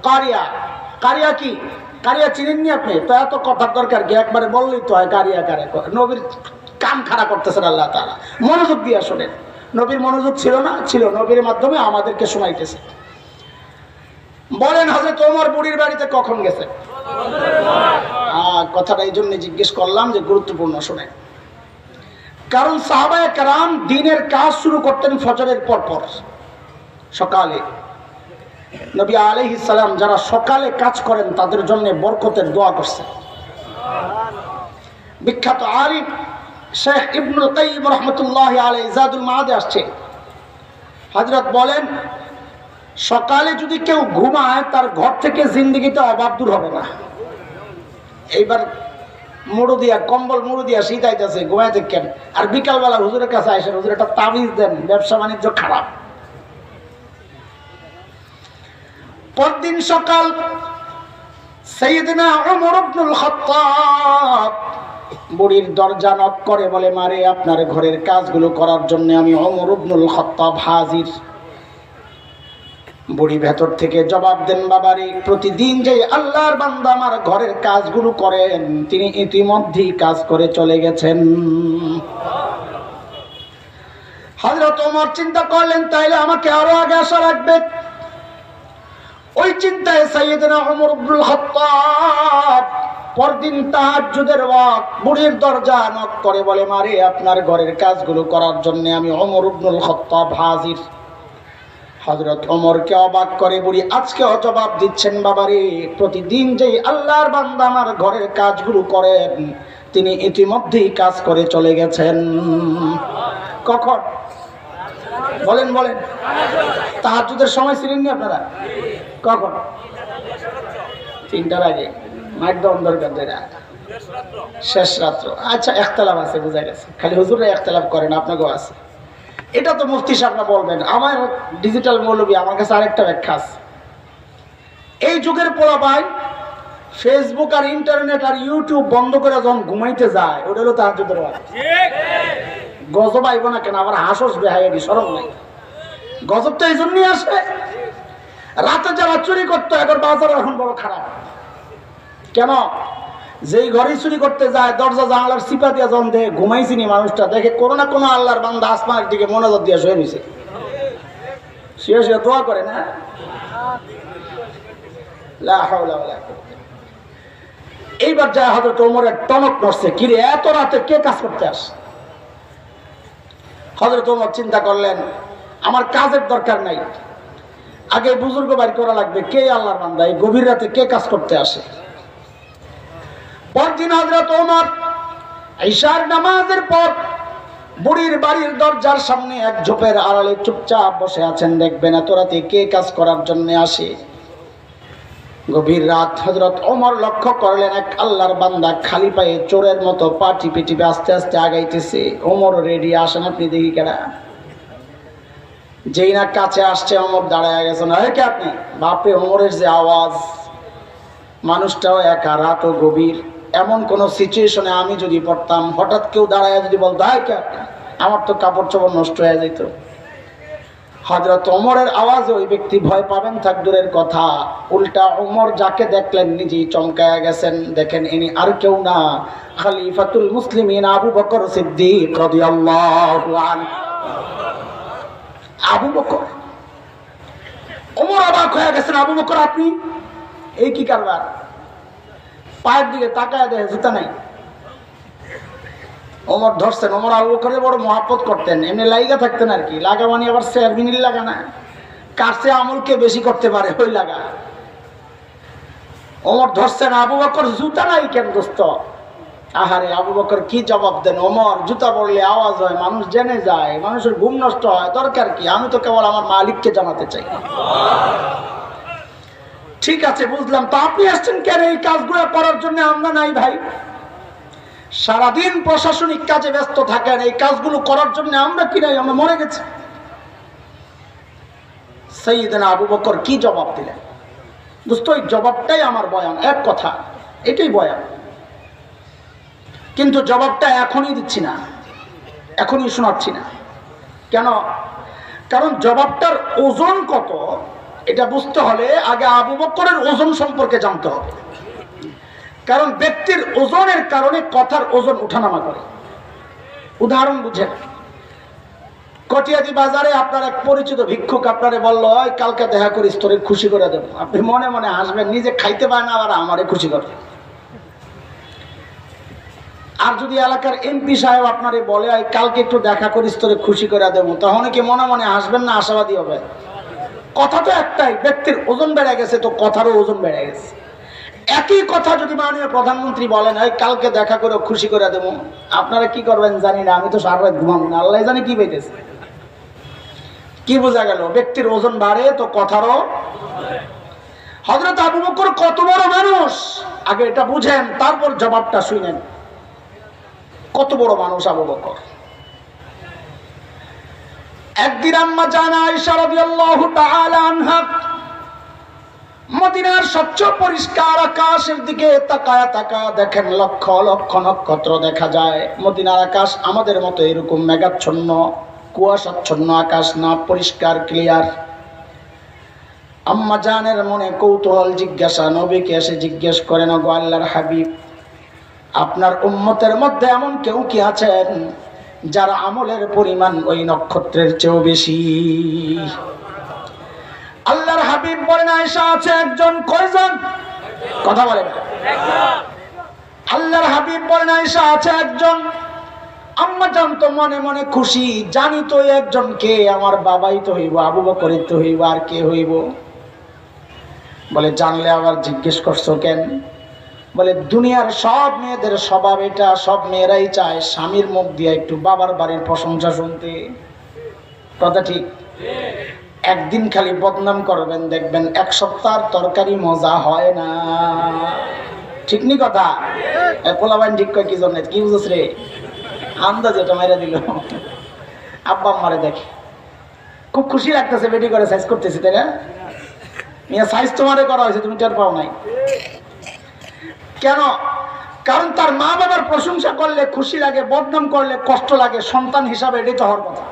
কারিয়া, কারিয়া কি? কারিয়া চিনেননি আপনি? তো এত কথার দরকার কি? একবারে বললেই তো হয় কারিয়া কারে। নবীর কান খাড়া করতেছেন আল্লাহ তাআলা, মনোযোগ দিয়ে শোনেন। নবীর মনোযোগ ছিল না? ছিল। নবীর মাধ্যমে আমাদেরকে শোনাইতেছে। বলেন হযরত ওমর বুড়ির বাড়িতে কখন গেছে? কথাটা এই জন্য জিজ্ঞেস করলাম যে গুরুত্বপূর্ণ শোনেন। কারণ সাহাবায়ে কেরাম দিনের কাজ শুরু করতেন ফজরের পর পর, সকালে। নবী আলাইহিস সালাম যারা সকালে কাজ করেন তাদের জন্য বরকতের দোয়া করছেন। বিখ্যাত আলিম শেখ ইবনুল কাইয়িম রাহমাতুল্লাহি আলাইহি জাদুল মাআদে আসছে, হযরত বলেন সকালে যদি কেউ ঘুমায় তার ঘর থেকে জিন্দেগিতে অভাব দূর হবে না। এইবার মুড়ো দিয়া, কম্বল মুড়ো দিয়া শীতাইতেছে, ঘুমায় দেখেন, আর বিকালবেলা হুজুরের কাছে আসেন, হুজুর একটা তাবিজ দেন, ব্যবসা বাণিজ্য খারাপ। পরদিন সকাল সাইয়েদনা ওমর ইবনুল খাত্তাব বুড়ির দরজা নক করে বলে মারে আপনার ঘরের কাজগুলো করার জন্য আমি ওমর ইবনুল খাত্তাব হাজির। বুড়ি ভেতর থেকে জবাব দেন বাবারে প্রতিদিন যে আল্লাহর বান্দা আমার ঘরের কাজগুলো করেন তিনি ইতিমধ্যেই কাজ করে চলে গেছেন। হযরত ওমর চিন্তা করলেন তাইলে আমাকে আরো আগে আসা লাগবে। ওই চিন্তায় সাইয়েদনা ওমর ইবনুল খাত্তাব পরদিন তাহাজ্জুদের ওয়াক্ত বুড়ির দরজা নক করে বলে মারে আপনার ঘরের কাজগুলো করার জন্য আমি ওমর ইবনুল খাত্তাব হাজির। হযরত ওমরকে অবাক করে বুড়ি আজকেও জবাব দিচ্ছেন বাবারে প্রতিদিন যেই আল্লাহর বান্দা আমার ঘরের কাজগুলো করেন তিনি ইতিমধ্যেই কাজ করে চলে গেছেন। কখন? বলেন বলেন। তাহাজ্জুদের সময় ছিলেন না আপনারা? কখন? 3টার আগে। মাইক দাও দরকার দেয় না, শেষ রাত্র। আচ্ছা একতলাফ আছে, বুঝা গেছে। খালি হুজুররা একতলাফ করেন, আপনাকেও আছে। এটা তো মুফতি সাহেবরা বলবেন। আমার ডিজিটাল মৌলবী আমার কাছে আরেকটা ব্যাখ্যা আছে। এই যুগের পোলাপাই ফেসবুক আর ইন্টারনেট আর ইউটিউব বন্ধ করে যখন ঘুমাইতে যায় ওটা হলো তাহাজ্জুদের ওয়াক্ত। গজব আইব না কেন? আবার হাসস বেহায়াগি শরম নাই। গজব তো এই জন্যই আসে, রাতে যারা চুরি করতো এখন বাজার এখন বড় খারাপ। কেন? যেই ঘরে চুরি করতে যায় দরজা জানালার চিপা দিয়া যখন দেখে ঘুমাইছিনি মানুষটা, দেখে কোনো না কোনো আল্লাহর বান্দা আসমানের দিকে মনোযোগ দিয়ে শুয়ে নিছে, শুয়ে শুয়ে দোয়া করে না। লা হাওলা ওয়ালা কুওয়াতা। এইবার যায় হযরত ওমরের টনক নড়ছে, কিরে এত রাতে কে কাজ করতে আসে? হযরত ওমর চিন্তা করলেন আমার কাজের দরকার নাই, আগে বুজুর্গ বাড়ি করা লাগবে, কে আল্লাহর বান্দা এই গভীর রাতে কে কাজ করতে আসে। পরদিন হযরত ওমর ইশার নামাজের পর বুড়ির বাড়ির দরজার সামনে এক ঝোপের আড়ালে চুপচাপ বসে আছেন। দেখবেন এত রাতে কে কাজ করার জন্য আসে। গভীর রাত হযরত ওমর লক্ষ্য করলেন এক আল্লাহর বান্দা খালি পায়ে চোরের মতো পা টিপে টিপে আস্তে আস্তে আগাইতেছে। ওমর রেডি, আসেন আপনি দেখি কেনা। যেই না কাছে আসছে ওমর দাঁড়ায় গেছেন। কে আপনি? বাপরে ওমরের যে আওয়াজ, মানুষটাও একা, রাতও গভীর। এমন কোন সিচুয়েশনে আমি যদি পড়তাম, হঠাৎ কেউ দাঁড়ায় যদি বলতো হাই কে, আমার তো কাপড় চোপড় নষ্ট হয়ে যেত। হযরত ওমরের আওয়াজে ওই ব্যক্তি ভয় পাবেন থাক দূরের কথা, উল্টা ওমর যাকে দেখলেন নিজেই চমকায়া গেছেন। দেখেন ইনি আর কেউ না, খলিফাতুল মুসলিমিন আবু বকর সিদ্দিক রাদিয়াল্লাহু আনহু। আবু বকর। ওমর অবাক হয়ে গেছেন, আবু বকর আপনি? এই কি কারবার? পায়ের দিকে তাকায় দেখে জুতা নাই। ওমর ধরছেন। ওমর আবু বকরের বড় মহব্বত করতেন, এমনি লাইগা থাকতেন আর কি। লাগা মানে আবার চেয়ারবিনির লাগা না, কাছে আমলকে বেশি করতে পারে ওই লাগা। ওমর ধরছেন, আবু বকর জুতা নাই কেন দোস্ত? আহারে আবু বকর কি জবাব দেন? ওমর, জুতা পড়লে আওয়াজ হয়, মানুষ জেনে যায়, মানুষের ঘুম নষ্ট হয়, দরকার কি? আমি তো কেবল আমার মালিককে জানাতে চাই। ঠিক আছে, বুঝলাম। তো আপনি আসছেন কেন এই কাজগুলো করার জন্য? আমরা নাই ভাই, সারাদিন প্রশাসনিক কাজে ব্যস্ত থাকেন, এই কাজগুলো করার জন্য আমরা কি নাই? আমরা মরে গেছি। সাইয়েদনা আবু বকর কি জবাব দিলেন দোস্ত? এই জবাবটাই আমার বয়ান, এক কথা, এটাই বয়ান। কিন্তু জবাবটা এখনই দিচ্ছি না, এখনই শোনাচ্ছি না। কেন? কারণ জবাবটার ওজন কত এটা বুঝতে হলে আগে আবু বকরের ওজন সম্পর্কে জানতে হবে। কারণ ব্যক্তির ওজনের কারণে কথার ওজন উঠানামা করে। উদাহরণ বুঝেন, কটিয়াদি বাজারে আপনার এক পরিচিত ভিক্ষুক আপনারে বলল, কালকে দেখা করিস, তোরে খুশি করে দেবো। আপনি মনে মনে হাসবেন, নিজে খাইতে পায় না আবার আমারে খুশি করবে। আর যদি এলাকার এমপি সাহেব আপনারে বলে, কালকে একটু দেখা করিস, তোরে খুশি করে দেবো, তখন কি মনে মনে হাসবেন না আশাবাদী হবে? কথা তো একটাই, ব্যক্তির ওজন বেড়ে গেছে তো কথারও ওজন বেড়ে গেছে। একই কথা যদি মাননীয় প্রধানমন্ত্রী বলেন, কালকে দেখা করে খুশি করে দেবো, আপনারা কি করবেন জানি না, আমি তো সারা রাত ঘুমাবো না, আল্লাহ জানি কি পেয়েছে। কি বোঝা গেল? ব্যক্তির ওজন বাড়ে তো কথারও। হযরত আবু বকর কত বড় মানুষ আগে এটা বুঝেন, তারপর জবাবটা শুনেন। কত বড় মানুষ আবু বকর। একদিন আম্মা জান আয়েশা রাদিয়াল্লাহু তাআলা আনহা মদিনার স্বচ্ছ পরিষ্কার আকাশের দিকে তাকায়া তাকায়া দেখেন লক্ষ লক্ষ নক্ষত্র দেখা যায়। মদিনার আকাশ আমাদের মতো এরকম মেঘাচ্ছন্ন কুয়াশাচ্ছন্ন আকাশ না, পরিষ্কার ক্লিয়ার। আম্মা জানের মনে কৌতূহল, জিজ্ঞাসা। নবীকে এসে জিজ্ঞেস করেন, ওগো আল্লাহর হাবিব, আপনার উম্মতের মধ্যে এমন কেউ কি আছেন যার আমলের পরিমাণ ওই নক্ষত্রের চেয়েও বেশি? আল্লাহর হাবিব বলেন, আয়েশা আছে একজন। কয়জন? কথা বলেন। আল্লাহর হাবিব বলেন, আয়েশা আছে একজন। আম্মা জান তো মনে মনে খুশি, জানি তো একজন কে, আমার বাবাই তো হইব, আবু বকরই তো হইব, আর কে হইব? বলে, জানলে আবার জিজ্ঞেস করছো কেন? বলে, দুনিয়ার সব মেয়েদের স্বভাব এটা, সব মেয়েরাই চায় স্বামীর মুখ দিয়ে একটু বাবার বাড়ির প্রশংসা শুনতে। কথা ঠিক? একদিন খালি বদনাম করবেন, দেখবেন এক সপ্তাহের তরকারি মজা হয় না। ঠিক নি কথা? পোলাবাইন ঠিক কয় কি জন্য? কি বুঝছ রে? আন্দাজ এটা মাইরা দিল। আব্বা আম্মারে দেখে খুব খুশি লাগতেছে, বেটি করে সাইজ করতেছে, তাই না? মিয়া সাইজ তোমারে করা হয়েছে, তুমি টের পাও নাই কেন? কারণ তার মা বাবার প্রশংসা করলে খুশি লাগে, বদনাম করলে কষ্ট লাগে। সন্তান হিসাবে এটাই তো হওয়ার কথা।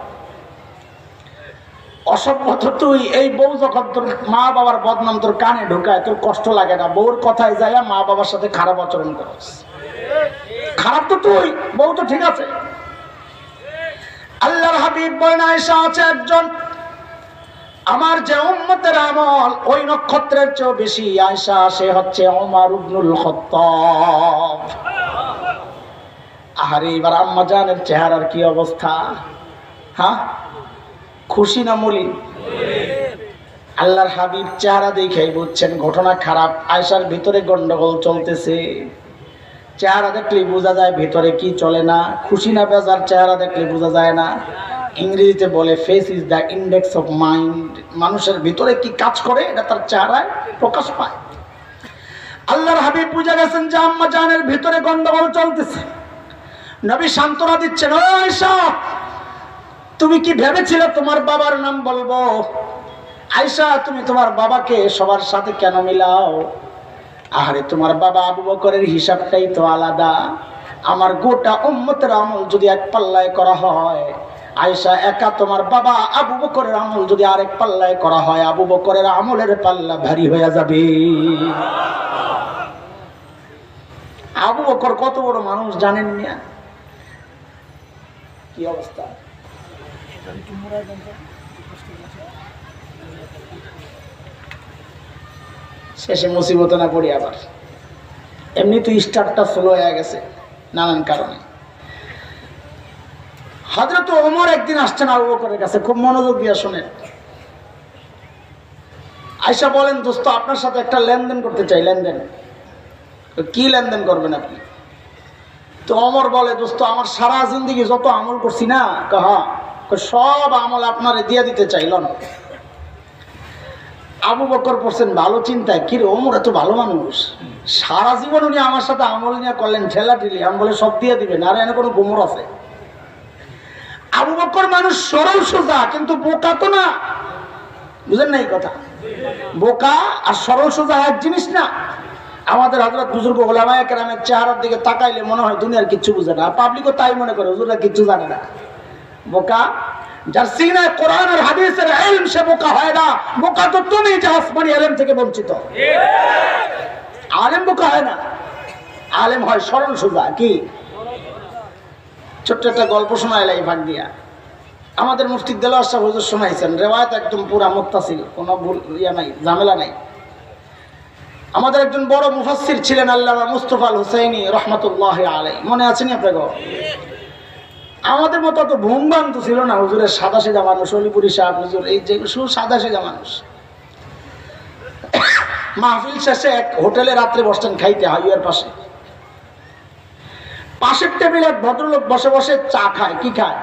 অসভ্যত তুই, এই বউ যখন তোর মা বাবার বদনাম তোর কানে ঢোকায়, তোর কষ্ট লাগে না? বউর কথায় যায় মা বাবার সাথে খারাপ আচরণ করছ, খারাপ তো তুই, বউ তো ঠিক আছে। আল্লাহর হাবিব বলেন, আয়েশা আছে একজন, আমার যে উম্মতের আমল ওই নক্ষত্রের চেয়েও বেশি। আয়েশা, সে হচ্ছে ওমর ইবনুল খাত্তাব। আহারে, এবার আম্মা জানের চেহারার কি অবস্থা? হ্যাঁ, খুশি না মলিন? আল্লাহর হাবিব চেহারা দেখেই বুঝছেন ঘটনা খারাপ। আয়েশার ভিতরে গন্ডগোল চলতেছে। চেহারা দেখলে বোঝা যায় ভিতরে কি চলে না। খুশি না বেজার চেহারা দেখলে বোঝা যায় না। ইংরেজিতে বলে face is the index of mind. মানুষের ভিতরে কি কাজ করে এটা তার চেহারায় প্রকাশ পায়। আল্লাহর হাবিব বুঝে গেছেন যে আম্মা জানের ভিতরে গন্ডগোল চলতেছে। নবী সান্ত্বনা দিচ্ছেন, ও আয়েশা, তুমি কি ভেবেছিলে তোমার বাবার নাম বলবো? আয়েশা, তুমি তোমার বাবাকে সবার সাথে কেন মিলাও? আরে তোমার বাবা আবু বকরের হিসাবটাই তো আলাদা। আমার গোটা উম্মতের আমল যদি এক পাল্লায় করা হয়, আয়েশা একা তোমার বাবা আবু বকরের আমল যদি আরেক পাল্লায় করা হয়, আবু বকরের আমলের পাল্লা ভারী হয়ে যাবে। আবু বকর কত বড় মানুষ জানেন মিয়া? কি অবস্থা? শেষে মুসিবত না পড়ি আবার। এমনি তো স্টার্টটা স্লো হয়ে গেছে নানান কারণে। হযরত ওমর একদিন আসছেন আবু বকরের কাছে, খুব মনোযোগ দিয়ে শোনেন। আয়সা বলেন, দোস্ত আপনার সাথে একটা লেনদেন করতে চাই। লেনদেন? কি লেনদেন করবেন আপনি? তো ওমর বলে, দোস্ত আমার সারা জিন্দগি যত আমল করছি না, সব আমল আপনারে দিয়ে দিতে চাইলেন। আবু বকর পড়ছেন ভালো চিন্তায়, কি রে ওমর এত ভালো মানুষ, সারা জীবন উনি আমার সাথে আমল নিয়ে করলেন ঠেলা ঠেলি, আমি বলে সব দিয়ে দিবেন, আর এনে কোনো গোমর আছে? আবু বকর মানুষ সরল সোজা, কিন্তু বোকা তো না, বুঝেন না এই কথা? বোকা আর সরল সোজা এক জিনিস না। আমাদের হযরত বুজুর্গ ওলামায়ে কেরামের চেহারার দিকে তাকাইলে মনে হয় দুনিয়ার কিচ্ছু বুঝে না, পাবলিকও তাই মনে করে হুজুররা কিচ্ছু জানে না। বোকা যার সিনায় কোরআন আর হাদিসের ইলম, সে বোকা হয় না। বোকা তো তুমি যে আসমানি ইলম থেকে বঞ্চিত। আলেম বোকা হয় না, আলেম হয় সরল সোজা। কি ছোট্ট একটা গল্প শোনাইলাই ভাগ দিয়া। আমাদের মুফতি দেলোয়ার সাহেব হুজুর শোনাইছেন, রেওয়ায়াত একদম পুরা মুত্তাসিল, কোনো ভুল নাই, ঝামেলা নাই। আমাদের একজন বড় মুফাসসির ছিলেন আল্লামা মুস্তাফা আল হুসাইনি রাহমাতুল্লাহি আলাইহি, মনে আছে নি আপনাদের? আমাদের মতো তো ভুমবান তো ছিল না, হুজুরের সাদা সিধা মানুষ, অলিপুরি সাহেব হুজুর এই যে সাদা সিধা মানুষ। মাহফিল শেষে এক হোটেলে রাত্রে বসতেন খাইতে, হাইওয়ের পাশে। পাশের টেবিলে এক ভদ্রলোক বসে বসে চা খায়। কি খায়?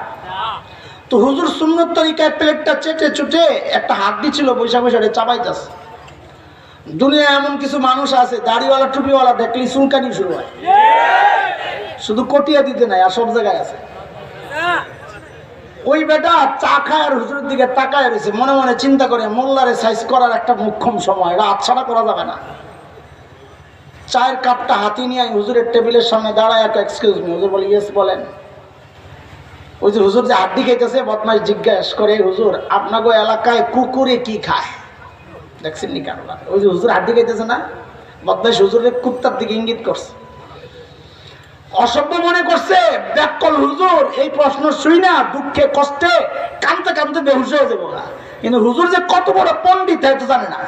তো হুজুর সুন্নত তরিকায় প্লেটটা চেটে চুটে একটা হাত দিছিল, বৈশা বৈশা চাবাইতেছে। দুনিয়া এমন কিছু মানুষ আছে, দাড়িওয়ালা টুপিওয়ালা দেখলি চুলকানি শুরু হয়, শুধু কটিয়া দিতে নাই, আর সব জায়গায় আছে। ওই বেটা চা খায় আর হুজুরের দিকে তাকায় রয়েছে, মনে মনে চিন্তা করে মোল্লারে সাইজ করার একটা মুখ্যম সময়, এটা আচ্ছাড়া করা যাবে না। চায়ের কাপটা হাতি নিয়ে হুজুরের টেবিলের সামনে দাঁড়ায়, একটা এক্সকিউজ মি। হুজুর বলে, ইয়েস বলেন। ওই যে হুজুর যে হাড্ডি খাইতেছে, বদমাইশ জিজ্ঞাসা করে, হুজুর আপনাকে এলাকায় কুকুরে কি খায়? দেখছেন নি কারণ? ওই যে হুজুর হাড্ডি খাইতেছে না, বদমাইশ হুজুরের কুত্তার দিকে ইঙ্গিত করছে। অসভ্য মনে করছে ব্যাককল হুজুর এই প্রশ্ন শুই না, দুঃখে কষ্টে কাঁদতে কাঁদতে বেহুশ হয়ে যাবো না। কিন্তু হুজুর যে কত বড় পণ্ডিত তো জানে না।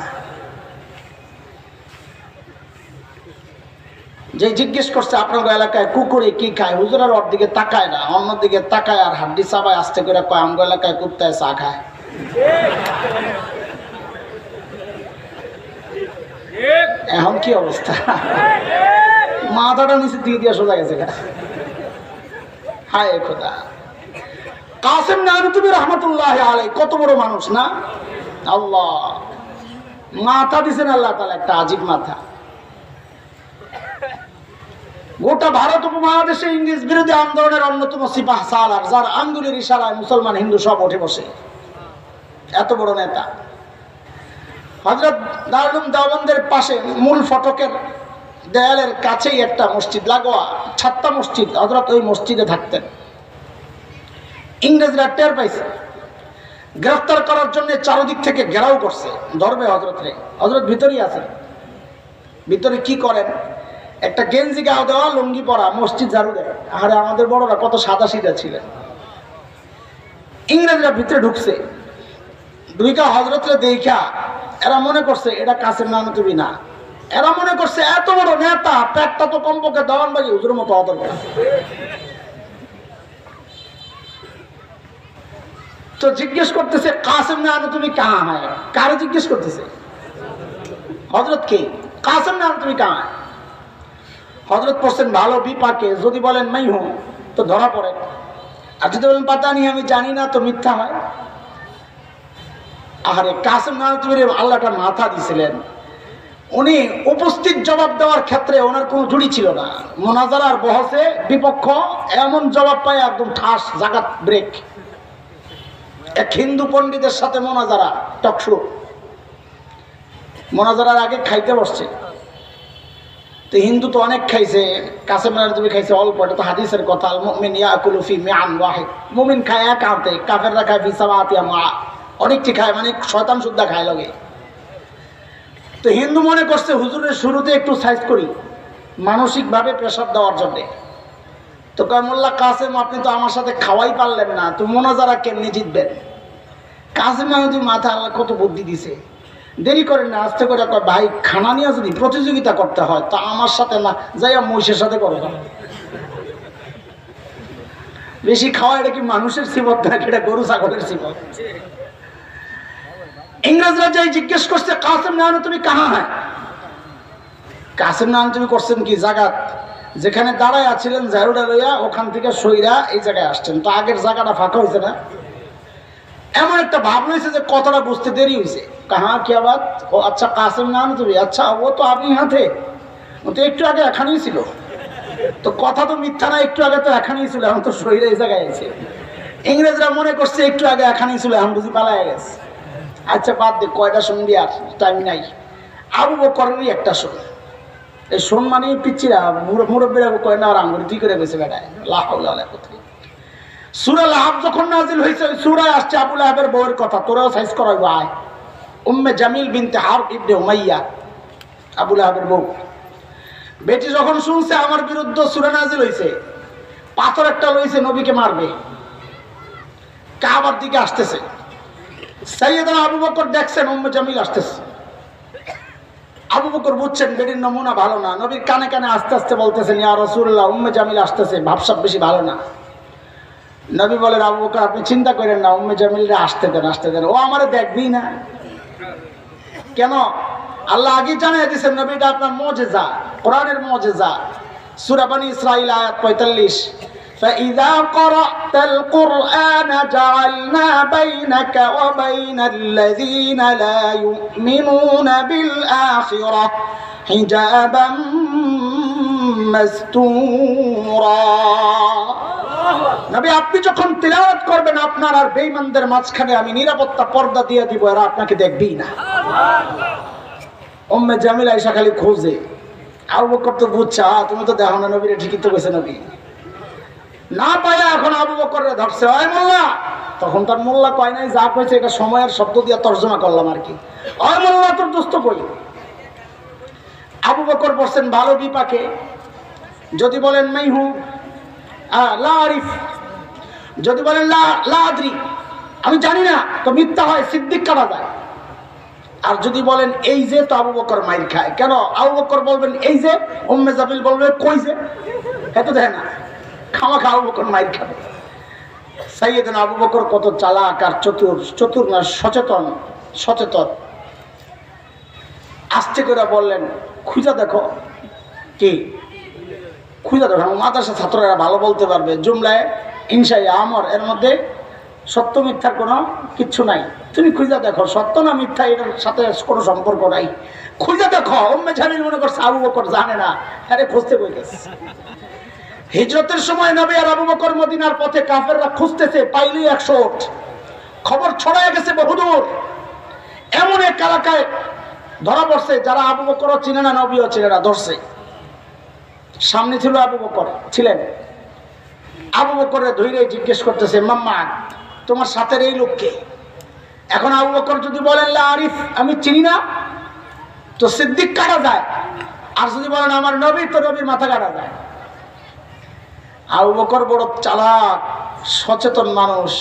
যে জিজ্ঞেস করছে আপনার এলাকায় কুকুরে কি খায়, হুজুর আর ওর দিকে তাকায় না, অন্যদিকে তাকায় আর হাড্ডি চাবায় আসতে করে কয়, আমগো এলাকায় কুত্তায় চা খায়। এখন কি অবস্থা? মাথাটা নিচে দিয়ে দিয়ে সোজা গেছে। হায় খোদা! কাসেম নানুতুবি রহমতুল্লাহি আলাইহি কত বড় মানুষ না? আল্লাহ মাথা দিছেন আল্লাহ তাআলা, একটা আজীব মাথা। গোটা ভারত উপমহাদেশে ইংরেজ বিরোধী আন্দোলনের অন্যতম সিপাহ সালার, যার আঙ্গুলের ইশারায় মুসলমান হিন্দু সব উঠে বসে, এত বড় নেতা। হযরত দারুল দেওবন্দের পাশে মূল ফটকের দেয়ালের কাছেই একটা মসজিদ লাগোয়া, ছাত্তা মসজিদ। হযরত ওই মসজিদে থাকতেন। ইংরেজরা টের পাইছে, গ্রেফতার করার জন্য চারদিক থেকে ঘেরাও করছে, ধরবে হযরত রে। হযরত ভিতরেই আছেন। ভিতরে কি করেন? একটা গেঞ্জি গাও দেওয়া, লুঙ্গি পরা, মসজিদ ঝাড়ু দেয়। আরে আমাদের বড়রা কত সাদা সিধা ছিলেন। ইংরেজরা ভিতরে ঢুকছে, দুইটা হযরতরে দেখা এরা মনে করছে এটা কাসেম নানুতুবি না, এরা মনে করছে এত বড় নেতা, পেটটা তো কমপক্ষে দেওয়ানবাগি হুজুরের মতো হতে পারে। তো জিজ্ঞেস করতেছে, কাসেম নানুতুবি কাহা হয়? কারে জিজ্ঞেস করতেছে? হযরত কে? কাসেম নানুতুবি কাহা হয়? হযরত পড়ছেন ভালো বিপাকে, যদি বলেন মাই হুম তো ধরা পড়ে, আর যদি বলেন পাতা নি আমি জানি না তো মিথ্যা হয়। আরে কাসেম নানুতুবির আল্লাহটা মাথা দিছিলেন, উনি উপস্থিত জবাব দেওয়ার ক্ষেত্রে ওনার কোনো জুড়ি ছিল না। মোনাজারার বহসে বিপক্ষ এমন জবাব পায় একদম ঠাস, জাগাত ব্রেক। এক হিন্দু পণ্ডিতের সাথে মোনাজারা, টকশো। মোনাজারার আগে খাইতে বসছে, তো হিন্দু তো অনেক খাইছে, কাসেম নানুতুবি খাইছে অল্প। এটা তো হাদিসের কথা, আল মুমিন ইয়াকুলু ফি মিআন ওয়াহিদ, মুমিন খায় এক হাতে, কাফেররা খায় ফি সাবাতি আমা, অনেকটি খায়, মানে শয়তান সুদ্ধা খায় লগে। তো হিন্দু মনে করছে হুজুরের শুরুতে একটু সাইজ করি, মানসিকভাবে প্রেসার দেওয়ার জন্যে। তো কয়, মোল্লা কাসেম আপনি তো আমার সাথে খাওয়াই পারলেন না, তো মোনাজারা কেমনি জিতবেন? কাসেম নানুতুবি মাথা আল্লাহ কত বুদ্ধি দিছে, দেরি করেন না, আস্তে করে কয়, ভাই খানা নিয়ে যদি প্রতিযোগিতা করতে হয় তা আমার সাথে না যাইয়া মহিষের সাথে করে। বেশি খাওয়া এটা কি মানুষের সিবত নাকি এটা গরু ছাগলের সিবত? ইংরেজরা যাই জিজ্ঞেস করছে কাসেম নানু তুমি কাহা হ্যাঁ, কাসেম নানু তুমি করছেন কি জায়গা যেখানে দাঁড়ায় আছিলেন ঝাড়ুটা লইয়া ওখান থেকে সইরা এই জায়গায় আসছেন, তো আগের জায়গাটা ফাঁকা হয়েছে না? এমন একটা ভাব হয়েছে যে কথাটা বুঝতে দেরি হয়েছে। কাহা কি আবার? ও আচ্ছা কাসেম নানু তুমি, আচ্ছা ও তো আপনি হাতে, ও তো একটু আগে এখানেই ছিল, তো কথা তো মিথ্যা না, একটু আগে তো এখানেই ছিল, এখন তো সইরা এই জায়গায় আছে। ইংরেজরা মনে করছে একটু আগে এখানেই ছিল, এখন বুঝি পালায় গেছে। আচ্ছা বাদ দে, কয়টা শুনবি আর টাইম নাই। আবু বকরেরই একটা শোন, এই শোন মানে পিচ্ছিরা মুরব্বীরা কয় না আর আঙ্গুরি তুই করে গেছে বেটায় লাহাউলা কোথায়। সূরা লাহাব যখন নাজিল হয়েছে ওই সূরায় আসছে আবু লাহাবের বউয়ের কথা, তোরাও সাইজ করাইবো আয়। উম্মে জামিল বিনতে হারব ইবনে উমাইয়া, আবু লাহাবের বউ, বেটি যখন শুনছে আমার বিরুদ্ধে সূরা নাজিল হয়েছে, পাথর একটা লইছে নবীকে মারবে, কাবার দিকে আসতেছে। সাইয়েদনা আবু বকর দেখছেন উম্মে জামিল আসতেছে, আবু বকর বুঝছেন বেটির নমুনা ভালো না, নবীর কানে কানে আস্তে আস্তে বলতেছেন ইয়া রাসূলুল্লাহ উম্মে জামিল আসতেছে, ভাবসাব বেশি ভালো না। নবী বলেন আবু বকর আপনি চিন্তা করেন না, উম্মে জামিলরে আসতে দেন, ও আমারে দেখবি না কেন? আল্লাহ আগে জানিয়ে দিয়েছেন নবীটা আপনার মুজিজা, কোরআনের মুজিজা। সূরা বনী ইসরাঈল আয়াত 45, فإذا قرأت القرآن جعلنا بينك وبين الذين لا يؤمنون بالآخرة حجابا مستورا। নবী আপনি যখন তিলাওয়াত করবেন আপনার আর বেঈমানদের মাঝখানে আমি নিরাপত্তা পর্দা দিয়ে দিব, এরা আপনাকে দেখবেই না। উম্মে জামিল আয়েশা খালি খোঁজে, আবু বকর তো বুঝছে তুমি তো দেখো না নবীরে, ঠিকই তো কইছে নবী। না পায়া এখন আবু বকররে ধরছে, ওই মোল্লা, তখন তার মোল্লা কয় নাই, যা কইছে এটা সময়ের শব্দ দিয়ে তর্জমা করলাম আর কি। ওই মোল্লা তোর দোস্ত কই? আবু বকর বলছেন ভালো বিপাকে, যদি বলেন মাইহু লা আরিফ, যদি বলেন লা আদরি আমি জানি না, তো মিথ্যা হয়, সিদ্দিক কাটা যায়। আর যদি বলেন এই যে, তো আবু বকর মাইর খায়। কেন? আবু বকর বলবেন এই যে, উম্মে জামিল বলবে কই যে, এত দেয় না, খামাখা আবু বকর মাইর খাবে। সাইয়েদনা আবু বকর কত চালাক আর চতুর না সচেতন। আস্তে করে বললেন খুঁজা দেখো। কি খুঁজা দেখো? মাদ্রাসা ছাত্ররা ভালো বলতে পারবে, জুমলায় ইনশাই আমর, এর মধ্যে সত্য মিথ্যার কোনো কিচ্ছু নাই। তুমি খুঁজা দেখো সত্য না মিথ্যা, এটার সাথে কোনো সম্পর্ক নাই, খুঁজা দেখো। উম্মে জামিল মনে করছে আবু বকর জানে না, আরে খুঁজতে কইতেছে। হিজরতের সময় নবী আর আবু বকর মদিনার পথে, কাফেররা খুঁজতেছে, পাইলেই 100 ওট, খবর ছড়ায় গেছে বহুদূর। এমন এক এলাকায় ধরা পড়ছে যারা আবু বকরও চিনে না নবীও চিনে না, ধরছে। সামনে ছিল আবু বকর ছিলেন, আবু বকরের ধৈর্য জিজ্ঞেস করতেছে মাম্মা তোমার সাথের এই লোককে? এখন আবু বকর যদি বলেন লা আরিফ আমি চিনি না, তো সিদ্দিক কাটা যায়, আর যদি বলেন আমার নবী, তো নবীর মাথা কাটা যায়। আবু বকর বড় চালাক সচেতন মানুষ,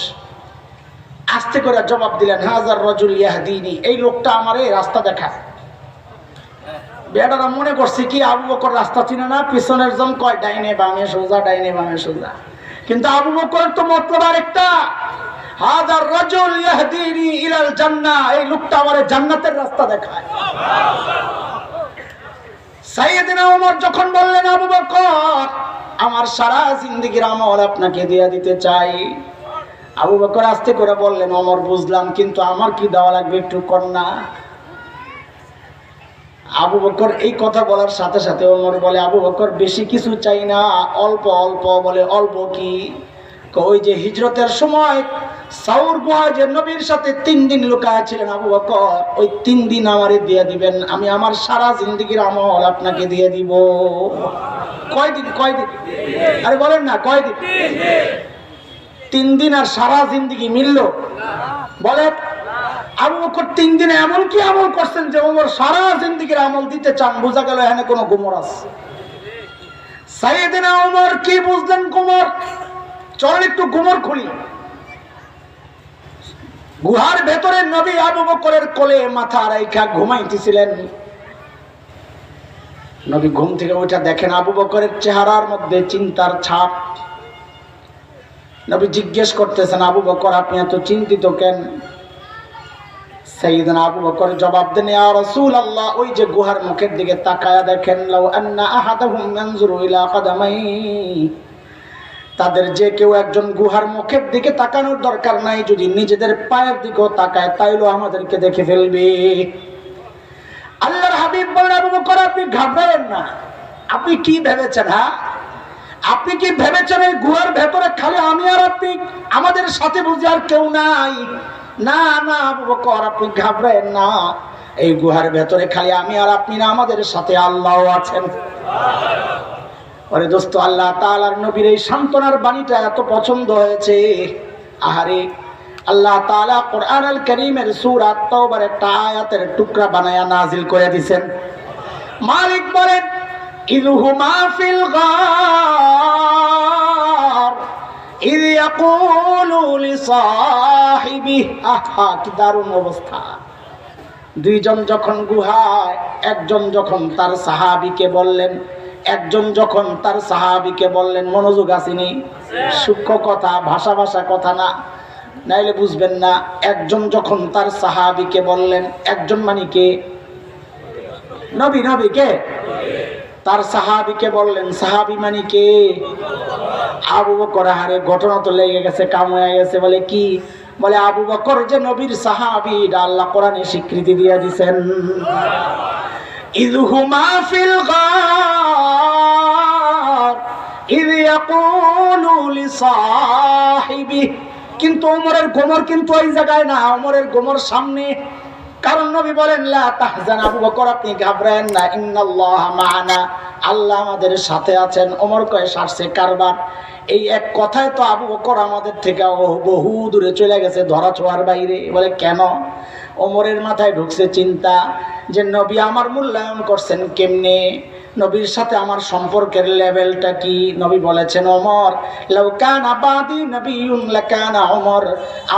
আস্তে করে জবাব দিলেন হাজার রাজুল ইয়াহদিনি, এই লোকটা আমারে রাস্তা দেখায়। বেটারা মনে করছে কি আবু বকর রাস্তা চিনে না, পিছনের জন কয় ডাইনে বামে সোজা, ডাইনে বামে সোজা। কিন্তু আবু বকরের তো মতলব আরেকটা, হাজার রাজুল ইয়াহদিনি ইলাল জান্নাহ, এই লোকটা আমারে জান্নাতের রাস্তা দেখায়। সাইয়েদনা ওমর যখন বললেন আবু বকর আমার সারা জিন্দেগির আমল আপনাকে দিয়ে দিতে চাই, আবু বকর আস্তে করে বললেন ওমর বুঝলাম, কিন্তু আমার কি দেওয়া লাগবে একটু কর না। আবু বকর এই কথা বলার সাথে সাথে ওমর বলে আবু বকর বেশি কিছু চাই না, অল্প অল্প। বলে অল্প কি? ওই যে হিজরতের সময় সাউর গুহায় যে নবীর সাথে 3 দিন লুকায় ছিলেন আবু বকর, ওই 3 দিন আমারে দিয়ে দিবেন, আমি আমার সারা জিন্দেগির আমল আপনাকে দিয়ে দিব। কয়দিন? আরে বলেন না কয়দিন? 3 দিন আর সারা জিন্দেগি মিলল? বলেন। আবু বকর 3 দিনে এমন কি আমল করছেন যে ওমর সারা জিন্দেগির আমল দিতে চান? বোঝা গেল এখানে কোনো গুমর আছে। সাইয়েদনা ওমর কি বুঝলেন গুমর? চলেন একটু গুমর খুলি। গুহার ভেতরে নবী আবু বকরের কোলে মাথা রাইখা ঘুমাইতেছিলেন। নবী ঘুম থেকে উঠে দেখেন আবু বকরের চেহারার মধ্যে চিন্তার ছাপ। নবী জিজ্ঞেস করতেছেন আবু বকর আপনি এত চিন্তিত কেন? সাইয়েদনা আবু বকর জবাব দেন, ইয়া রাসূলুল্লাহ, ওই যে গুহার মুখের দিকে তাকায়া দেখেন, লাউ আন্না আহাদাহুম ইয়ানজুরু ইলা কদামাই, তাদের যে কেউ একজন গুহার মুখের দিকে তাকানোর দরকার নাই, যদি নিজেদের পায়ের দিকেও তাকায় তাইলেও আমাদেরকে দেখে ফেলবে। আল্লাহর হাবিব বলেন, আবু বকর আপনি ঘাবড়াবেন না। আপনি কি ভেবেছেন? হ্যাঁ, আপনি কি ভেবেছেন এই গুহার ভেতরে খালি আমি আর আপনি, আমাদের সাথে বুঝি আর কেউ নাই? না না আবু বকর, আপনি ঘাবড়েন না। এই গুহার ভেতরে খালি আমি আর আপনি না, আমাদের সাথে আল্লাহও আছেন। আরে দোস্ত, আল্লাহ তাআলার নবীর এই সান্তনার বাণীটা এত পছন্দ হয়েছে। আহারে, আল্লাহ তাআলা কোরআন আল কারীমের সূরা তাওবার একটা আয়াতের টুকরা বানায়া নাজিল করে দিবেন। মালিক বলেন, ইযহুমা ফিল গার ইয ইয়াকুলু লিসাহিবিহি, আহা কি দারুণ অবস্থা। দুইজন যখন গুহায়, একজন যখন তার সাহাবীকে বললেন, মনোযোগ আসেনি, সূক্ষ্ম কথা, ভাষা কথা না, নাইলে বুঝবেন না। একজন যখন তার সাহাবীকে বললেন, একজন মানে কে? নবী কে? তার সাহাবীকে বললেন, সাহাবী মানে কে? আবু বকর। আরে ঘটনা তো লেগে গেছে, কাম হয়ে গেছে। বলে কি? বলে আবু বকর যে নবীর সাহাবী, আল্লাহ কোরআনে স্বীকৃতি দিয়ে দিয়েছেন। ইযহুমা ফিল গার ইয ইয়াকুলু লিসাহিবিহি, কিন্তু ওমরের গোমর কিন্তু ওই জায়গায় না, ওমরের গোমর সামনে। কারণ নবী বলেন, লা তাহজান, আবু বকর আপনি ঘাবড়েন না, ইন্নাল্লাহা মা'ানা, আল্লাহ আমাদের সাথে আছেন। ওমর কয়ে সারছে কারবার। এই এক কথায় তো আবু বকর আমাদের থেকে বহু দূরে চলে গেছে, ধরা ছোঁয়ার বাইরে। বলে কেন? ওমরের মাথায় ঢুকছে চিন্তা যে নবী আমার মূল্যায়ন করছেন কেমনে, নবীর সাথে আমার সম্পর্কের লেভেলটা কি। নবী বলেছেন, ওমর লাউ কানা বাদি নবিয়ুন লাকানা ওমর,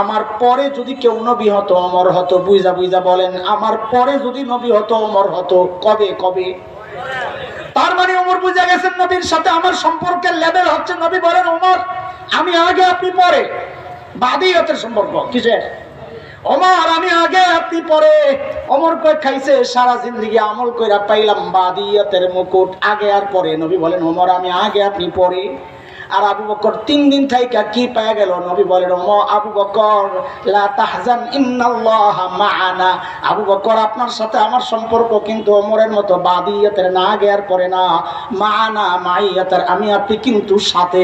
আমার পরে যদি কেউ নবী হতো ওমর হতো। বুঝা বলেন, আমার পরে যদি নবী হতো ওমর হতো। কবে? তার মানে ওমর বুঝা গেছেন নবীর সাথে আমার সম্পর্কের লেভেল হচ্ছে, নবী বলেন ওমর আমি আগে আপনি পরে। বাদিয়তের সম্পর্ক কিসের? ওমর আমি আগে আপনি পরে। ওমর কই খাইছে সারা জিন্দেগি আমল কইরা পাইলাম বাদিয়তের মুকুট, আগে আর পরে। নবী বলেন ওমর আমি আগে আপনি পরে। আর আবু বকর 3 দিন থাইকা কি পায় গেল? নবী বলেন, আবু বকর লা তাহজান ইন্নাল্লাহা মা'ানা, আবু বকর আপনার সাথে আমার সম্পর্ক কিন্তু ওমরের মতো বাদিয়তের না, আগে আর পরে না। মা'ানা মাইয়াতের, আমি আপনি কিন্তু সাথে।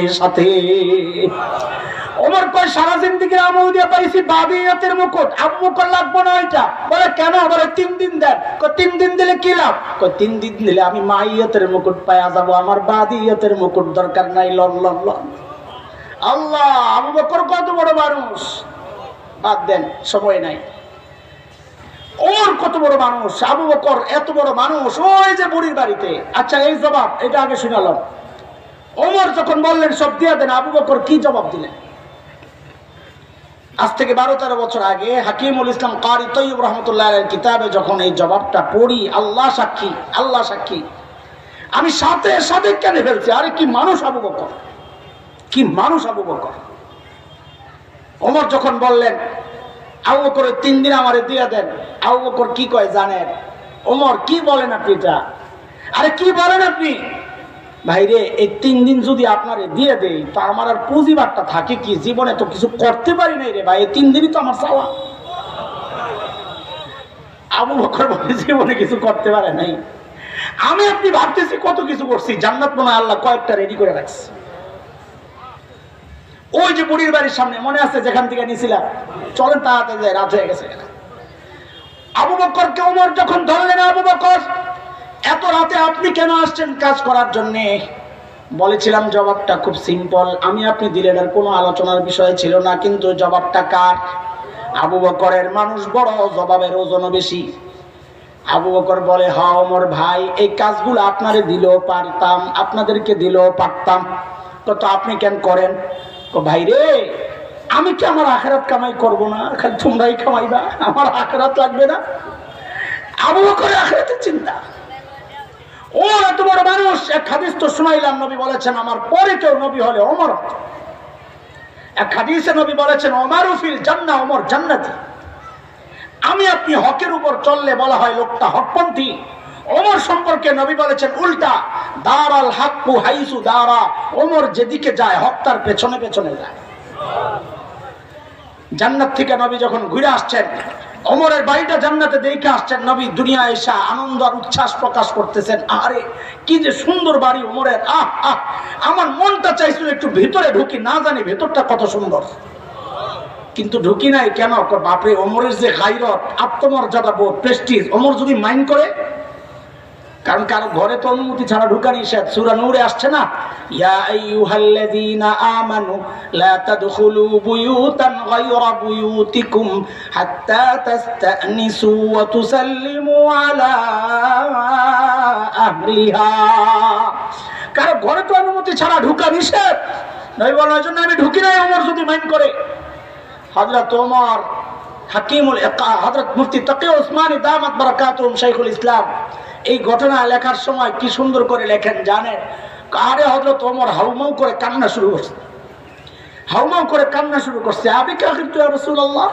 ওমর কয় সারা জিন্দেগি আমল দিয়ে পাইছি বাদিয়তের মুকুট, আবু বকর লাগবে না ওইটা। বলে কেন? বলে 3 দিন দেন। 3 দিন দিলে কি লাভ? 3 দিন দিলে আমি মাইয়াতের মুকুট পাইয়া যাব, আমার বাদিয়তের মুকুট দরকার নাই। লন আল্লাহ, আবু বকর কত বড় মানুষ, বাদ দেন, সময় নাই। ওর কত বড় মানুষ, আবু বকর এত বড় মানুষ, ওই যে বুড়ির বাড়িতে। আচ্ছা এই জবাব, এটা আগে শুনালাম। ওমর যখন বললেন সব দিয়া দেন, আবু বকর কি জবাব দিলেন? আজ থেকে 12-13 বছর আগে হাকিমুল ইসলাম কারি তৈয়ব রহমতুল্লাহ আলাইহির কিতাবে যখন এই জবাবটা পড়ি, আল্লাহ সাক্ষী, আমি সাথে কেনে ফেলছি। আরে কি মানুষ আবু বকর, কি মানুষ আবু বকর। ওমর যখন বললেন আবু বকর 3 দিন আমারে দিয়ে দেন, আবু বকর কি কয় জানেন? ওমর কি বলেন আপনি এটা? আরে কি বলেন আপনি? ভাইরে এই 3 দিন যদি আপনারে দিয়ে দেই তা আমার আর পুঁজিবারটা থাকে কি? জীবনে তো কিছু করতে পারি নাই রে ভাই, এই 3 দিনই তো আমার চাওয়া। আবু বকর বলে জীবনে কিছু করতে পারে নাই। আমি আপনি ভাবতেছি কত কিছু করছি, জান্নাত মনে হয় আল্লাহ কয়েকটা রেডি করে রাখছে। ওই যে বুড়ির বাড়ির সামনে মনে আছে যেখান থেকে নিয়েছিলাম, চলেন তাড়াতাড়ি যাই, রাত হয়ে গেছে। আবু বকরকে ওমর যখন ধরলেন, আবু বকর এত রাতে আপনি কেন আসছেন কাজ করার জন্যে? বলেছিলাম জবাবটা খুব সিম্পল, আমি আপনি দিলেন, আর কোনো আলোচনার বিষয় ছিল না। কিন্তু জবাবটা কার? আবু বকরের। মানুষ বড়, জবাবের ওজনও বেশি। আবু বকর বলে, হ্যাঁ ওমর ভাই, এই কাজগুলো আপনারে দিলেও পারতাম, আপনাদেরকে দিলেও পারতাম, তো আপনি কেন করেন? ভাই রে, আমি কি আমার আখিরাত কামাই করব না? খালি তোমরাই কামাইবা, আমার আখিরাত লাগবে না? আবু বকরের আখিরাতের চিন্তা। ও এত বড় মানুষ। এক হাদিস তো শুনাইলাম, নবী বলেছেন আমার পরে কেউ নবী হলে ওমর। এক হাদিসে নবী বলেছেন ওমরু ফিল জান্নাহ, ওমর জান্নাতি। আমি আপনি হকের উপর চললে বলা হয় লোকটা হকপন্থী। ওমর সম্পর্কে নবী বলেছেন উল্টা, দারাল হাক্কু হাইসু দারা, ওমর যেদিকে যায় হক তার পেছনে পেছনে যায়। জান্নাত থেকে নবী যখন ঘুরে আসছেন, ওমরের বাড়িটা জান্নাতে দেখে আসছেন, নবী দুনিয়া এসে আনন্দ আর উচ্ছ্বাস প্রকাশ করতেছেন। আরে কি যে সুন্দর বাড়ি ওমরের, আহ আহ, আমার মনটা চাইছিল একটু ভিতরে ঢুকি, না জানি ভেতরটা কত সুন্দর, কিন্তু ঢুকি নাই। কেন? বাপরে, ওমরের যে গায়রত, আত্মমর্যাদা বোধ, প্রেস্টিজ, ওমর যদি মাইন্ড করে, কারণ কারো ঘরে তো অনুমতি ছাড়া ঢুকা নিষেধ। সূরা নূরে আসছে না, ইয়া আইয়ুহাল্লাযীনা আমানু লা তাদখুলু বুয়ুতান গায়রা বুয়ুতিকুম হাত্তা তাস্তানিসু ওয়া তুসাল্লিমু আলা আহলিহা। কারো ঘরে তো অনুমতি ছাড়া ঢুকা নিষেধ। নবী বলেন এজন্য আমি ঢুকি নাই, ওমর যদি মাইন্ড করে। হযরত ওমর হাকিমুল হযরত মুফতি তাকি উসমানী দামাত বারাকাতুহুম শাইখুল ইসলাম এই ঘটনা লেখার সময় কি সুন্দর করে লেখেন জানেন? আরে হযরত ওমর হাউমাউ করে কান্না শুরু করছে, হাউমাউ করে কান্না শুরু করছে। আবিকা কিন্তু ইয়া রাসূলুল্লাহ,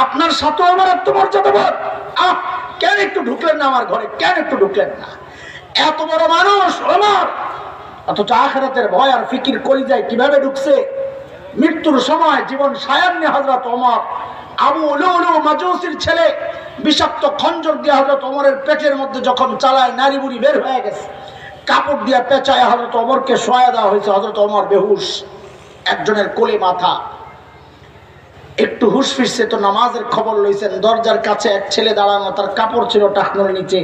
আপনার সাথে আমার আত্মমর্যাদা বোধ, কেন একটু ঢুকলেন না আমার ঘরে, কেন একটু ঢুকলেন না? এত বড় মানুষ ওমর, অথচ আখিরাতের ভয় আর ফিকির কলিজায় কিভাবে ঢুকছে। মৃত্যুর সময় জীবন সায়ান্নে হযরত ওমর আবু লুলু মাজুসির ছেলে বিষাক্ত খঞ্জর দিয়ে হযরত ওমরের পেটের মধ্যে যখন চালায়, নারী বুড়ি বের হয়ে গেছে, কাপড় দিয়ে পেঁচায় হযরত ওমরকে শোয়া দেওয়া হয়েছে। হযরত ওমর বেহুশ, একজনের কোলে মাথা, একটু হুশ ফিরছে তো নামাজের খবর লইছেন। দরজার কাছে এক ছেলে দাঁড়ানো, তার কাপড় ছিল টাকনোর নিচে।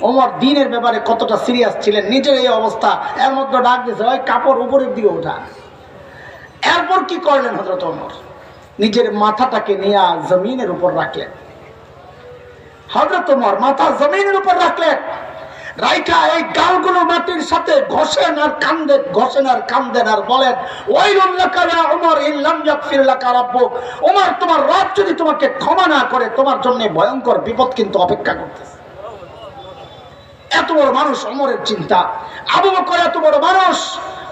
ওমর দিনের ব্যাপারে কতটা সিরিয়াস ছিলেন, নিজের এই অবস্থা, এর মধ্যে ডাক দিয়েছে, ওই কাপড় উপরের দিকে ওঠা। এরপর কি করলেন হযরত ওমর? নিজের মাথাটাকে নিয়ে জমিনের উপর রাখলেন। হযরত ওমর মাথা জমিনের উপর রাখলেন, রাইখা এই গালগুলো মাটির সাথে ঘষেন আর কান্দেন, ঘষেন আর কান্দেন, আর বলেন ওয়াইলুল লাকা ইয়া ওমর ইন লাম ইয়াগফির লাকা রাব্বুক। ওমর, তোমার রব যদি তোমাকে ক্ষমা না করে, তোমার জন্য ভয়ঙ্কর বিপদ কিন্তু অপেক্ষা করতেছে। এত বড় মানুষ ওমরের চিন্তা। আবু বকর এত বড় মানুষ,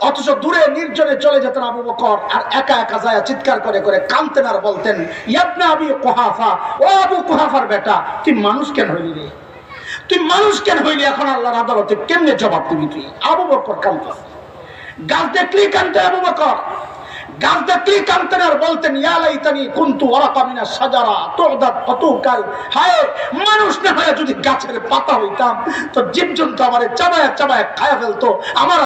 অথচ দূরে নির্জনে চলে যেতেন আবু বকর, আর একা একা যায় চিৎকার করে করে কাঁদতেন আর বলতেন, ইবনে আবি কুহাফা, ও আবু কুহাফার বেটা, তুই মানুষ কেন হইলি রে? তুই মানুষ কেন হইলি? এখন আল্লাহর আদালতে কেমনে জবাব দিবি তুই? আবু বকর কাঁদতেন, গাছ দেখলেই কাঁদতেন আবু বকর, গাছ দেখলেই কাঁদতেন আর বলতেন, ইয়া লাইতানি কুনতু ওয়ারাকা মিনাশ শাজারা তুদাত ফাতুকাল। হায়, মানুষ না হয়ে যদি গাছের পাতা হইতাম তো জীবজন্তু আমারে চাবায়া চাবায়া খায়া ফেলতো। আমার